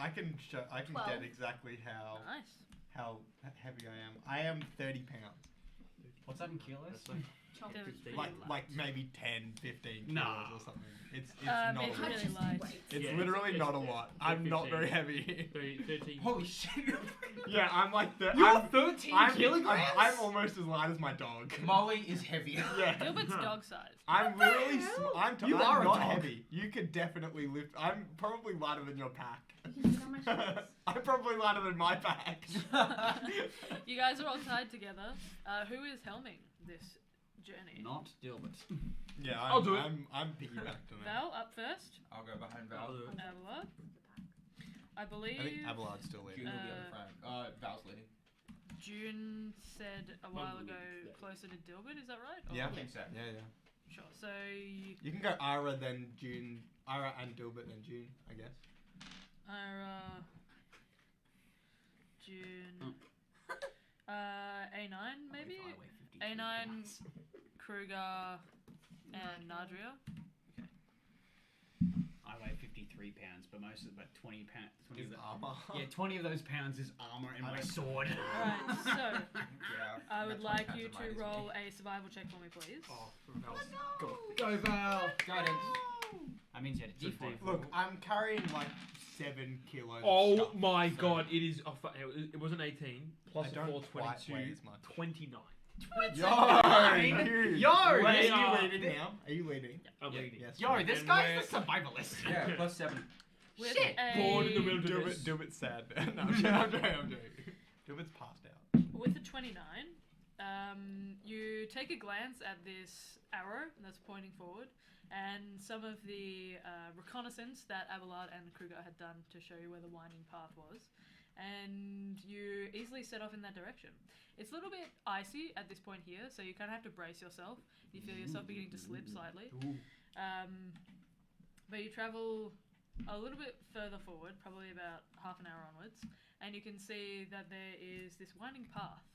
12. get exactly how Nice. heavy I am. I am 30 pounds. What's that in kilos? That's like Chomp. Dilbert's Like pretty like maybe 10, 15 kilos Nah. or something. It's light. not It's a lot. really light. It's Yeah, literally it's- not a it's- lot. it's I'm not 15. very heavy. 13. Holy shit. Yeah, I'm like the. You're I'm, 13 I'm, kilograms? I'm almost as light as my dog. Molly is heavier. Yeah. Dilbert's dog sized. I'm literally. I'm You I'm are a not dog. heavy. You could definitely lift. I'm probably lighter than your pack. You can sit on my shoulders. I'm probably lighter than my pack. You guys are all tied together. Who is helming this journey? Not Dilbert. Yeah, I'll do it. I'm piggybacked on it. Val up first. I'll go behind Val. I'll do it. Abelard. I believe I think Abelard's still June leading. will be on the front. Val's leading. June said a while ago Yeah. closer to Dilbert. Is that right? Or- Yeah. I think so. Yeah. Sure. So You can go Ira then June. Ira and Dilbert then June, I guess. Ira, June, A9 maybe. If I weigh 53 A9, pounds. Kruger, and Nadria. I weigh 53 3 pounds, but most of about 20 pounds. 20 Is of the, armor. yeah, 20 of those pounds is armor and I my don't- sword. Alright, so Yeah. I would that's like 20 you pounds of mine to is roll me. a survival check for me, please. Oh, Val's Go Val! Guidance. That means you had a It's a D4. D4. Look, I'm carrying like 7 kilos. of Oh stuff, my so god, it is. It wasn't 18 plus I a don't 4, quite 22, weigh as much. 29. Yo, dude. Yo, Wait, they are are- you leading now? Are you leading? I'm Yeah. leading. Yes. Yo, this And guy's the survivalist. Yeah, plus 7. With Shit. Born in the a, wilderness. Dubit's sad. No, I'm joking. Dubit's passed out. with a 29, you take a glance at this arrow that's pointing forward, and some of the reconnaissance that Abelard and Kruger had done to show you where the winding path was, and you easily set off in that direction. It's a little bit icy at this point here, so you kind of have to brace yourself. You feel yourself beginning to slip slightly. But you travel a little bit further forward, probably about half an hour onwards, and you can see that there is this winding path.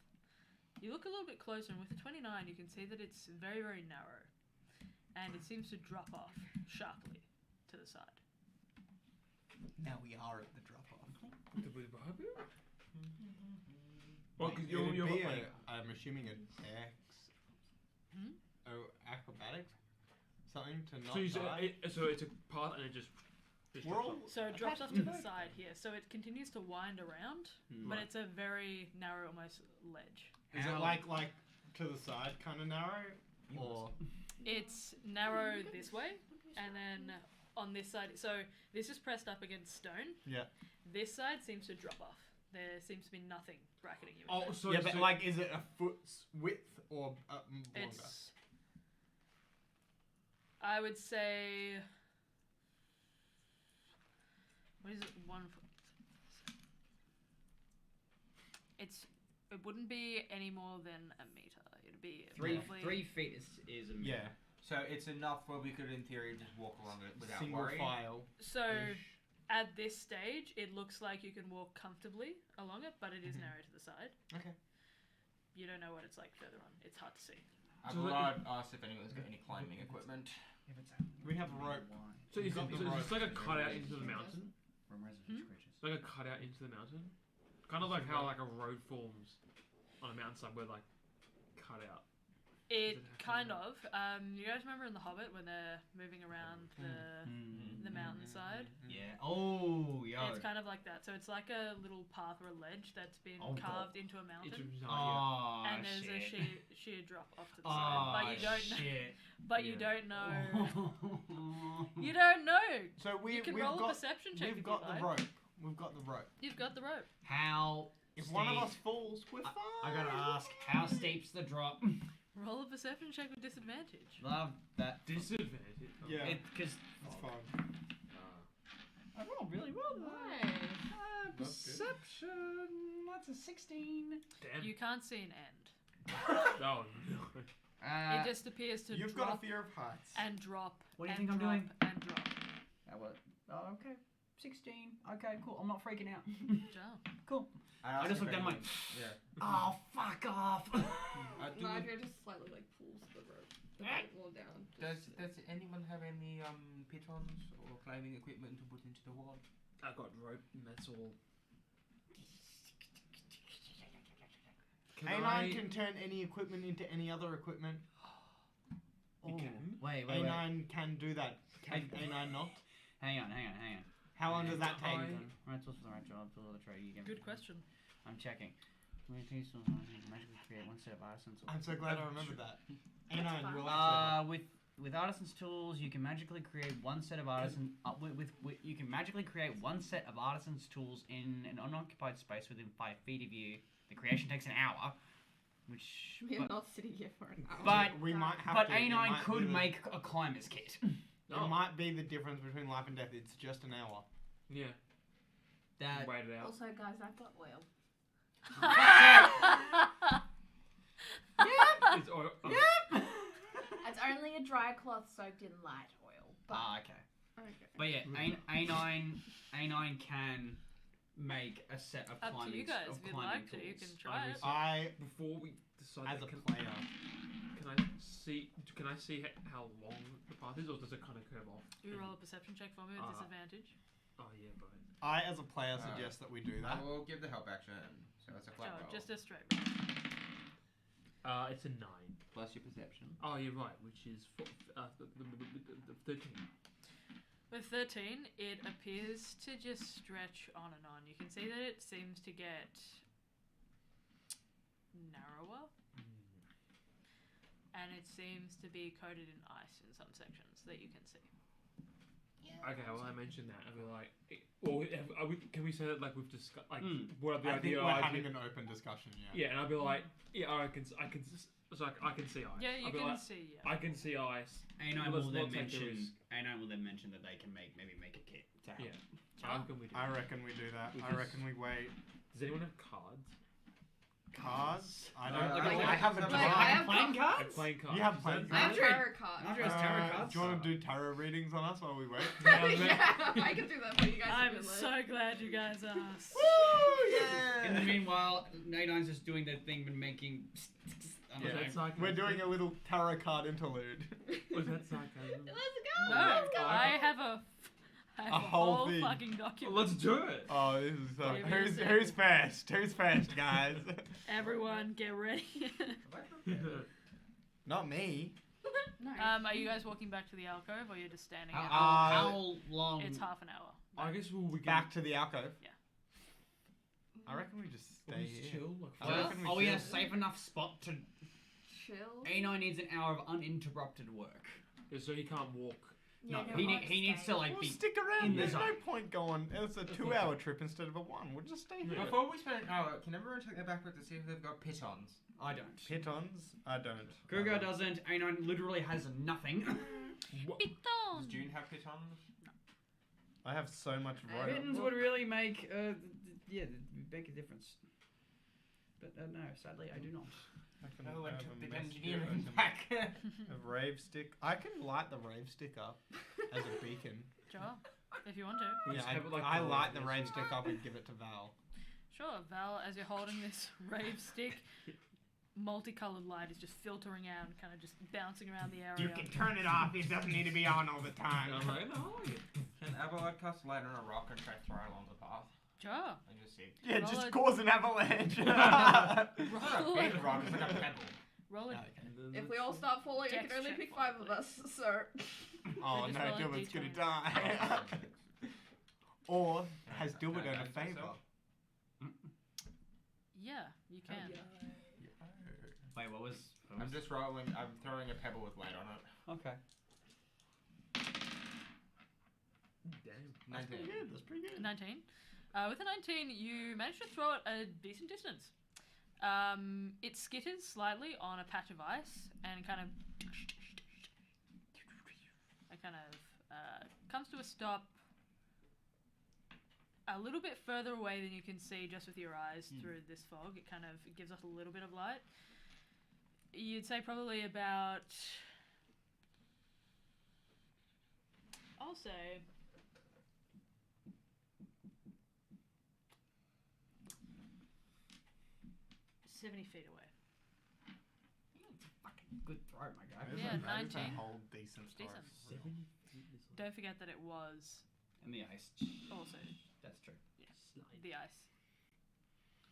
You look a little bit closer, and with the 29, you can see that it's very, very narrow, and it seems to drop off sharply to the side. Now we are at the drop off. Well, because you're I'm assuming a Dex. Hmm? Oh, acrobatics? Something to not so, die? so it's a path and it just We're drops all- off. So it drops off to the side here, so it continues to wind around, but Right. it's a very narrow, almost ledge. Is it How- like to the side kind of narrow? Or It's narrow this way, and then on this side, so this is pressed up against stone. Yeah. This side seems to drop off. There seems to be nothing bracketing you. in Oh, there. so yeah, but so- like, is it a foot's width or longer? It's. I would say. What is it? 1 foot. It wouldn't be any more than a meter. It'd be probably 3 feet is a meter. Yeah. So it's enough where we could, in theory, just walk along it without Single worrying. file. So at this stage, it looks like you can walk comfortably along it, but it is narrow to the side. Okay. You don't know what it's like further on. It's hard to see. Abelard asked if anyone's got any climbing equipment. We have a rope. So is Got it, the so it's rope. like a cutout into the mountain? It's like a cutout into the mountain? Kind of like how like a road forms on a mountainside where like cut out. It Does it have kind to- of. You guys remember in The Hobbit when they're moving around the mountainside? Yeah. Oh, yo. It's kind of like that. So it's like a little path or a ledge that's been Oh, carved into a mountain, Oh, and there's a shit. sheer drop off to the Oh, side. But you don't know. shit. But you Yeah. don't know. You don't know. So You we've can roll a got perception check if we've you got the like. rope. We've got the rope. You've got the rope. How If one of steep- us falls, we're fine. I gotta ask, how steep's the drop? Roll a perception check with disadvantage. Love that. Disadvantage. Yeah. Because It's fine. I rolled really well. Nice. That's good. Perception. That's a 16. Damn. You can't see an end. Oh no. It just appears to You've got a drop fear of heights. and drop. What do you and think I'm drop doing? And drop. Oh, okay. 16. Okay, cool. I'm not freaking out. Jump. Cool. I asked just if looked down, anyone- like, Yeah. oh, fuck off. Nigel just slightly like pulls the rope wall down. Does anyone have any pitons or climbing equipment to put into the wall? I got rope and that's all. A9 can turn any equipment into any other equipment. You Oh, can? Wait. A9 can do that. Can A9 not? Hang on. How long does that take? I- then? Right, tools for the right job, tools for the trade. You get Good question. I'm checking. Magically create one set of artisans. I'm so glad I remembered that. A9, fine. you'll have With artisans tools, you can magically create one set of artisan. You can magically create one set of artisans tools in an unoccupied space within 5 feet of you. The creation takes an hour, which. We are not sitting here for an hour. But we might have but to. It A9 might could be the- make a climber's kit. It might be the difference between life and death. It's just an hour. Yeah. That Wait it out. Also, guys, I've got oil. It's oil. It's only a dry cloth soaked in light oil. But okay. Okay. But yeah, A9 can make a set of Up to climbing you guys. of If you'd climbing like to, you can tools. try it. I, Before we decide as that, a can player, I can I see how long the path is, or does it kind of curve off? You roll a perception check for me with disadvantage. Oh yeah, but I, as a player, suggest that we do I that. will give the help action. So it's a flat roll. Just a straight roll. it's a 9 Plus your perception. Oh, you're right, which is 13. With 13, it appears to just stretch on and on. You can see that it seems to get narrower, and it seems to be coated in ice in some sections that you can see. Okay, well I mentioned that. I'll be like, well, can we say that like we've discussed like what are the I think idea? we're having an open discussion. Yeah, and I'll be like, yeah, I can see ice. Yeah, you can see. Yeah. I can see ice. A9 Let's will not then take the mention. risk. A9 will then mention that they can maybe make a kit to help. Yeah. How can we do I that? reckon we do that. We I just- reckon we wait. Does anyone have cards? Cards? I don't. I have a have Like, draw. I have Playing cards. cards? Playing cards. You have Is playing that- I have cards? tarot cards. Andrew has tarot cards. Do you want to do tarot readings on us while we wait? Yeah, I can do that for you guys. I'm if you'd like. so glad you guys asked. Woo! Yeah! In the meanwhile, A9's just doing their thing and making. I don't Was know. that sarcasm? We're doing a little tarot card interlude. Was that sarcasm? Let's go. No, Let's go. I have a whole whole thing. fucking document. Let's do it. Oh, this is so. Give me a Who's second. first? Who's first, guys? Everyone, get ready. Not me. Nice. Are you guys walking back to the alcove, or you're just standing out? How long? It's half an hour. I guess we'll begin. Back to the alcove. Yeah. I reckon we just We'll stay just here. chill. Like, I Well, reckon we are we in a chill. safe enough spot to? Chill. A9 needs an hour of uninterrupted work. Yeah, so he can't walk. No, Yeah, he needs to like We'll be. stick around. in the There's no zone. point going. It's a 2-hour trip instead of a 1. We'll just stay here. Yeah. Before we spend an hour, can everyone check their backpack to see if they've got pitons? I don't. Pitons? I don't. Kruger doesn't. A9 literally has nothing. Does June have pitons? I have so much rope. Mittens would really make make a difference. But no, sadly I do not. I can No one have took a the mess engineering kit. back. A rave stick. I can light the rave stick up as a beacon. Sure, if you want to. We Yeah, just have it like I the light the rave rave stick up and give it to Val. Sure, Val, as you're holding this rave stick, multicolored light is just filtering out and kind of just bouncing around the area. You can turn it off. It doesn't need to be on all the time. I'm like, no, I like it. Can Avalanche cast light on a rock and try to throw it along the path? Sure. And just see. Yeah, Roll just it. cause an avalanche. It's not a Roll big it. rock, it's like a pebble. Roll it. And then If let's- we all start falling, I Dex can only check pick for 5 it, of us, so. Oh Just no, roll a Dilbert's gonna D20. die. Or has Can I Dilbert done a damage favour? myself? Yeah, you can. Wait, what was? I'm just rolling. I'm throwing a pebble with light on it. Okay. Damn. That's pretty good. That's pretty good. 19. With a 19, you manage to throw it a decent distance. It skitters slightly on a patch of ice and kind of comes to a stop a little bit further away than you can see just with your eyes through this fog. It kind of gives off a little bit of light. You'd say probably about, I'll say, 70 feet away. Good throw, my guy. Yeah, That is a 19. whole decent story. Decent. 70 feet is like Don't forget that it was In the ice. also That's true. slide. the ice.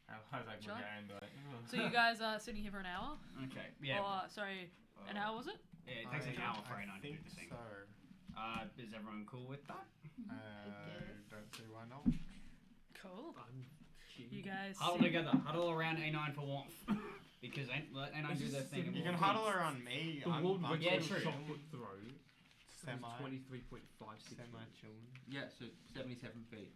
I was like, Sure. looking at him, like, So you guys are sitting here for an hour? Okay. Yeah. Or, sorry, an hour was it? Yeah, it takes an hour for A9 to do think the thing. so. Is everyone cool with that? Don't see why not. Cool. I'm You guys Huddle sit- together. Huddle around A9 for warmth. Because let A9 do their thing. and You we'll can peace. huddle around me. The I'm world record yeah, of true. shot put throw semi, 23.56. chilling. yeah, so 77 feet.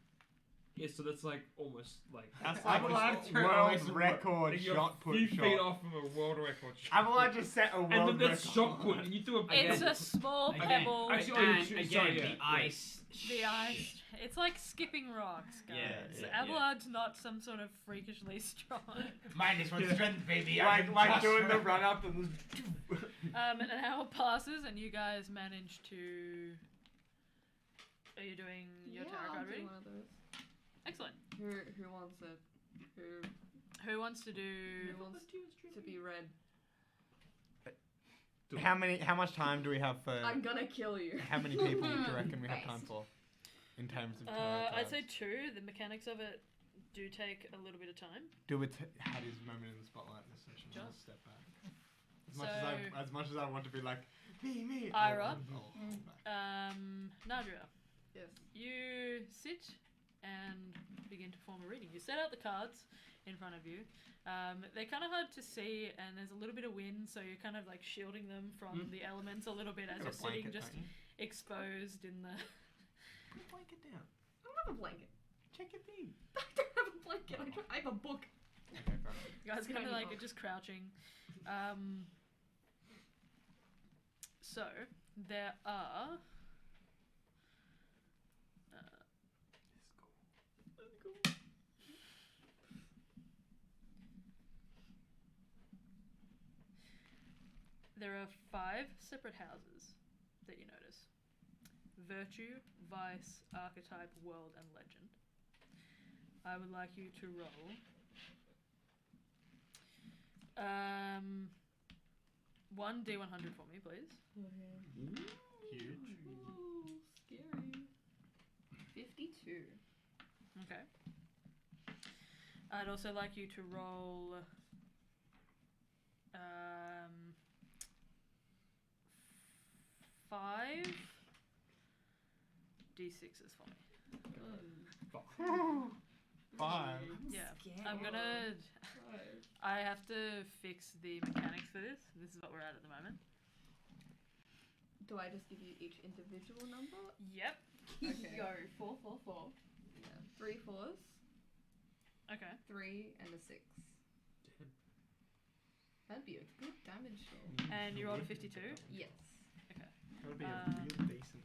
Yeah, so that's like almost like That's I like would a like to world raise the record like you're shot put few feet shot. off from a world record shot. Avalanche just set a world And then that's record. shot put, and you threw a It's again. a small Again. pebble. Actually, And sorry, again, yeah, the yeah. ice. The ice. It's like skipping rocks, guys. Yeah, yeah, Abelard's not some sort of freakishly strong. Minus 1 Yeah. strength, baby. Like doing the run up and An hour passes and you guys manage to. Are you doing your tarot I'll card do reading? one of those. Excellent. Who wants it? Who wants to do? Who wants to be read? How much time do we have for? I'm gonna kill you. How many people do you reckon we have time Based. for? In terms of I'd say 2. The mechanics of it do take a little bit of time. do it. Had his moment in the spotlight this session. Sure. I'll step back. So- As much as I want to be like me. Ira? I'll hold back. Nadria, Yes. you sit and begin to form a reading. You set out the cards in front of you. They're kind of hard to see, and there's a little bit of wind, so you're kind of like shielding them from the elements a little bit as Got you're a sitting blanket, just don't you? exposed in the. Put a blanket down. I don't have a blanket. Check your thing. I don't have a blanket. I have a book. Okay, fair enough. You guys kind of Tiny like box. are just crouching. So there are. There are 5 separate houses that you notice: Virtue, Vice, Archetype, World, and Legend. I would like you to roll. 1d100 for me, please. Huge. Ooh, scary. 52. Okay. I'd also like you to roll 5 d6s for me. 5. Yeah. Scared. I'm gonna. Five. I have to fix the mechanics for this. This is what we're at the moment. Do I just give you each individual number? Yep. Okay. Go 4, 4, 4. Yeah. 3 4s, Okay. 3, and a 6. Damn. That'd be a good damage roll. And you rolled a 52? Yes. That would be a real decent.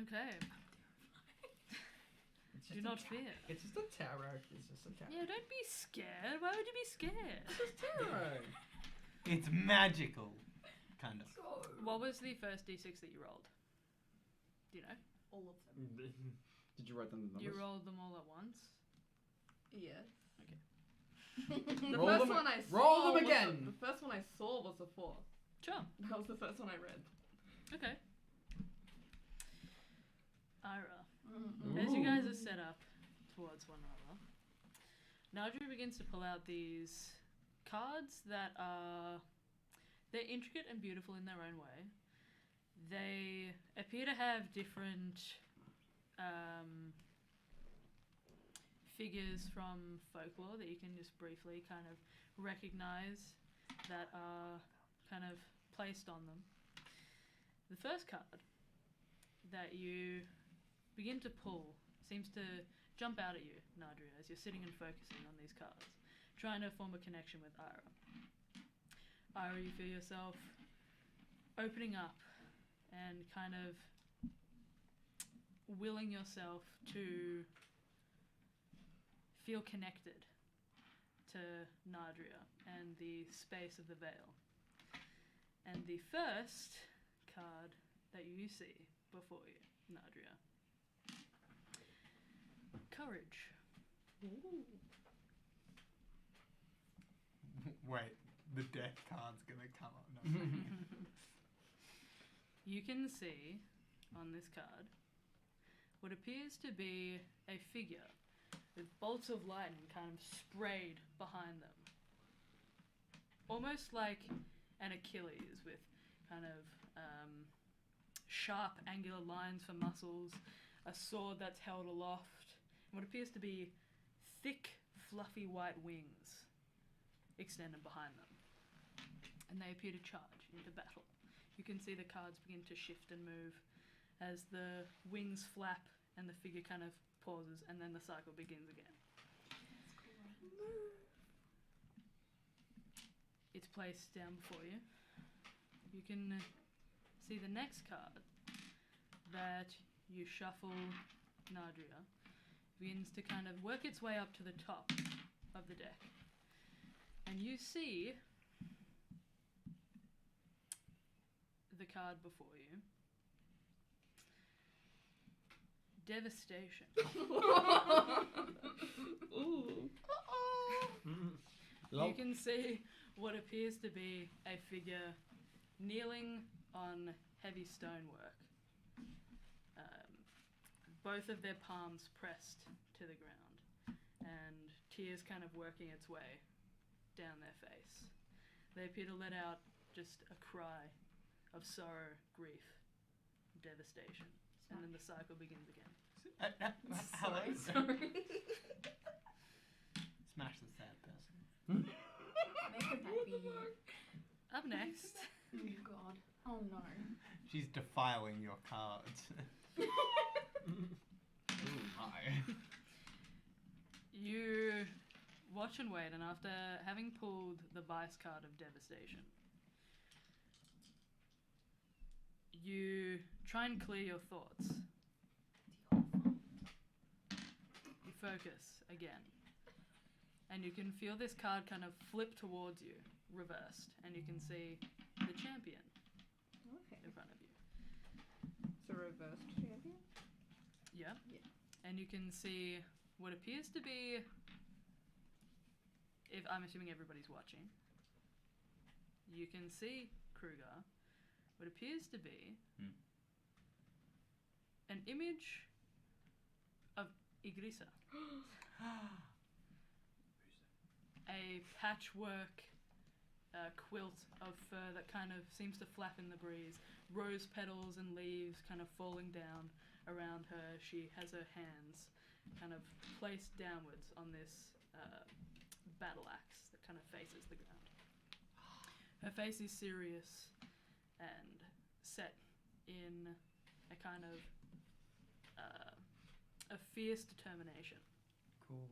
Okay. It's Do just not a fear. It's just a tarot. It's just a tarot. Yeah, don't be scared. Why would you be scared? It's magical, kind of. What was the first d6 that you rolled? Do you know? All of them. Did you write them the numbers? You rolled them all at once? Yes. Okay. The Roll first them- one I saw. roll them was again. The first one I saw was a 4. Sure. That was the first one I read. Okay. Ira. Mm-hmm. As you guys are set up towards one another, Nigel begins to pull out these cards that are... They're intricate and beautiful in their own way. They appear to have different figures from folklore that you can just briefly kind of recognize that are kind of placed on them. The first card that you begin to pull seems to jump out at you, Nadria, as you're sitting and focusing on these cards, trying to form a connection with Ira. Ira, you feel yourself opening up and kind of willing yourself to feel connected to Nadria and the space of the veil. And the first card that you see before you, Nadria. Courage. Wait, the death card's gonna come up. No. You can see on this card what appears to be a figure with bolts of lightning kind of sprayed behind them. Almost like an Achilles with kind of sharp angular lines for muscles, a sword that's held aloft, and what appears to be thick, fluffy white wings extended behind them. And they appear to charge into battle. You can see the cards begin to shift and move as the wings flap and the figure kind of pauses, and then the cycle begins again. It's placed down before you. You can see the next card that you shuffle, Nadria, begins to kind of work its way up to the top of the deck. And you see the card before you. Devastation. Ooh. You can see what appears to be a figure kneeling on heavy stonework. Both of their palms pressed to the ground, and tears kind of working its way down their face. They appear to let out just a cry of sorrow, grief, devastation, and then the cycle begins again. Hello? Sorry. Smash the sad person. Make him happy. Up next, Oh god. Oh no. She's defiling your cards. Ooh, my. you watch and wait, and after having pulled the vice card of devastation, you try and clear your thoughts. You focus again, and you can feel this card kind of flip towards you, reversed, and you can see the champion Okay. in front of you. It's a reversed champion. Yeah. Yeah. And you can see what appears to be, if I'm assuming everybody's watching, you can see Kruger, what appears to be an image of Igrisa. A patchwork quilt of fur that kind of seems to flap in the breeze. Rose petals and leaves kind of falling down around her. She has her hands kind of placed downwards on this battle axe that kind of faces the ground. Her face is serious and set in a kind of a fierce determination. Cool.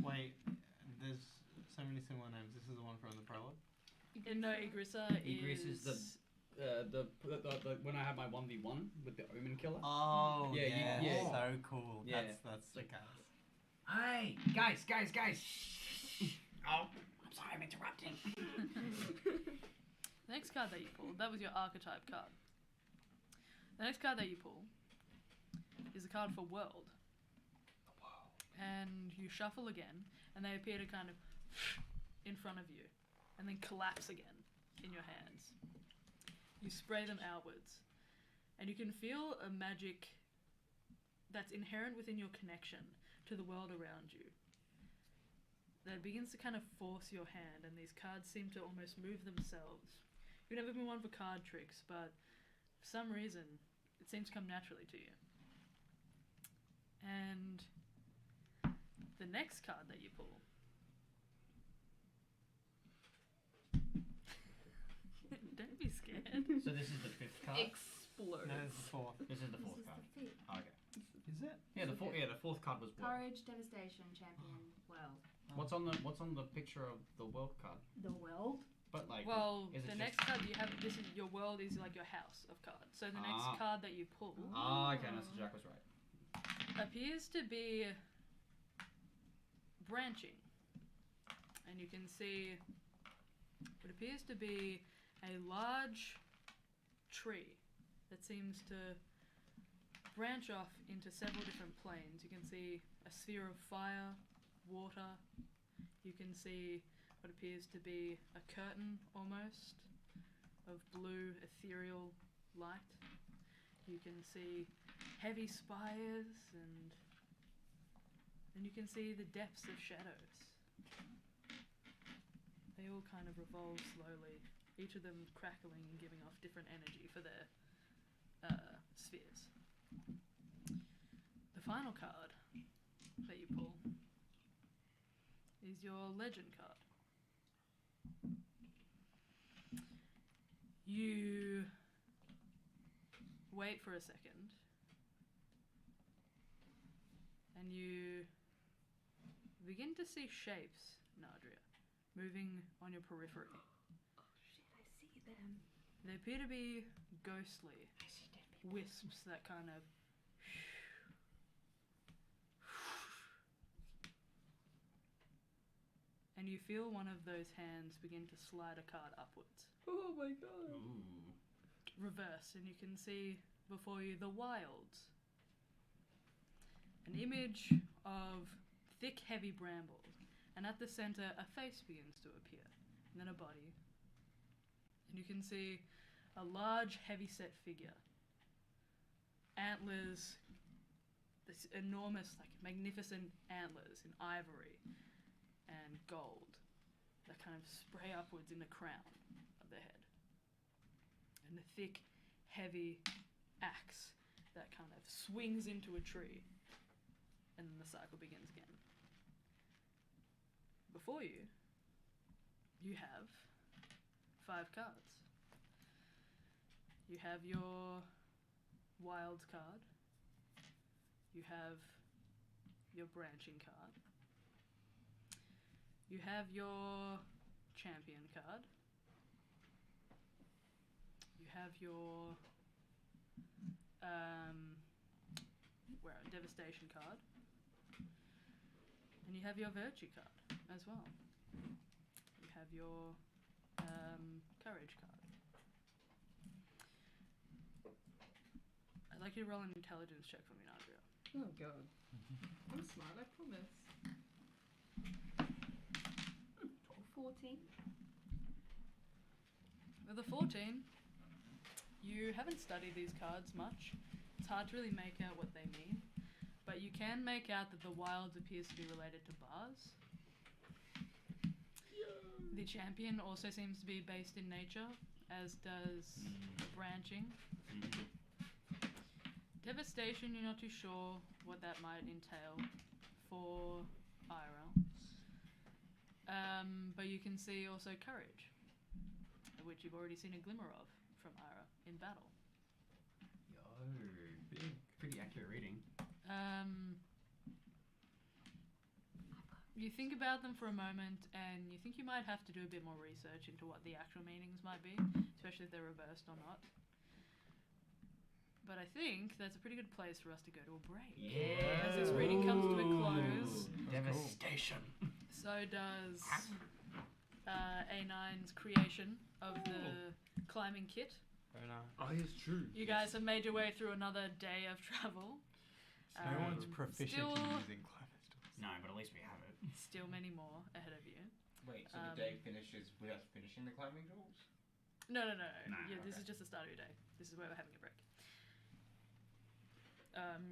Wait, there's so many similar names. This is the one from the prologue? No, Igrisa Igris is the when I had my 1v1 with the Omen Killer. Oh, Yeah, yeah, yeah. so cool. Yeah. That's Like- guys. Hey, guys. Oh, I'm sorry, I'm interrupting. The next card that you pulled, that was your archetype card. The next card that you pull is a card for World. And you shuffle again, and they appear to kind of in front of you, and then collapse again in your hands. You spray them outwards, and you can feel a magic that's inherent within your connection to the world around you that begins to kind of force your hand, and these cards seem to almost move themselves. You've never been one for card tricks, but for some reason, it seems to come naturally to you. And the next card that you pull don't be scared. So this is the fifth card. Explode. No, it's the fourth. This is the This fourth is card. the fifth. Oh, okay. Is it? Yeah, the fourth card was World. Courage, devastation, champion, world. What's on the picture of the World card? The world? But like, Well, is it the just- next card you have, this is your world is like your house of cards. So the next Ah. card that you pull Ah, okay, no, so Jack was right. appears to be branching, and you can see what appears to be a large tree that seems to branch off into several different planes. You can see a sphere of fire, water. You can see what appears to be a curtain almost of blue ethereal light. You can see heavy spires, and then you can see the depths of shadows. They all kind of revolve slowly, each of them crackling and giving off different energy for their spheres. The final card that you pull is your legend card. You wait for a second, and you begin to see shapes, Nadria, moving on your periphery. Oh shit, I see them. They appear to be ghostly wisps that kind of and you feel one of those hands begin to slide a card upwards. Oh my god. Ooh. reverse, and you can see before you the wilds. An image of thick, heavy brambles, and at the center, a face begins to appear, and then a body. And you can see a large, heavy-set figure. Antlers, this enormous, like magnificent antlers in ivory and gold that kind of spray upwards in the crown of the head. And a thick, heavy axe that kind of swings into a tree. And then the cycle begins again. Before you, you have 5 cards. You have your Wilds card. You have your Branching card. You have your Champion card. You have your Devastation card. And you have your Virtue card as well. You have your Courage card. I'd like you to roll an intelligence check for me, Nadria. Oh god. I'm smart, I promise. 14. With a 14, you haven't studied these cards much. It's hard to really make out what they mean, but you can make out that the Wilds appears to be related to bars. The Champion also seems to be based in nature, as does Branching. Devastation, you're not too sure what that might entail for Ira. But you can see also Courage, which you've already seen a glimmer of from Ira in battle. Yo, pretty accurate reading. You think about them for a moment, and you think you might have to do a bit more research into what the actual meanings might be, especially if they're reversed or not. But I think that's a pretty good place for us to go to a break. Yeah. As this reading comes to a close. Devastation. So does A9's creation of the climbing kit. Very nice. Oh, it's true. You guys have made your way through another day of travel. No one's proficient still- in using climate stores. No, but at least we have it. Still many more ahead of you. Wait, so the day finishes with us finishing the climbing tools? No. Nah, Yeah, this okay. is just the start of your day. This is where we're having a break.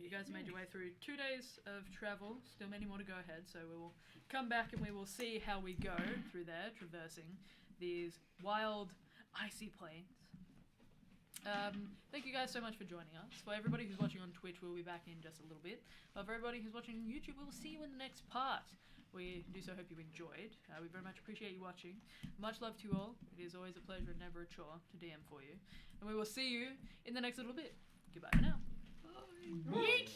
You guys made your way through 2 days of travel. Still many more to go ahead, so we will come back and we will see how we go through there, traversing these wild, icy plains. Thank you guys so much for joining us. For everybody who's watching on Twitch, we'll be back in just a little bit. But for everybody who's watching on YouTube, we will see you in the next part. We do so hope you enjoyed. We very much appreciate you watching. Much love to you all. It is always a pleasure and never a chore to DM for you. And we will see you in the next little bit. Goodbye for now. Bye. Yeet!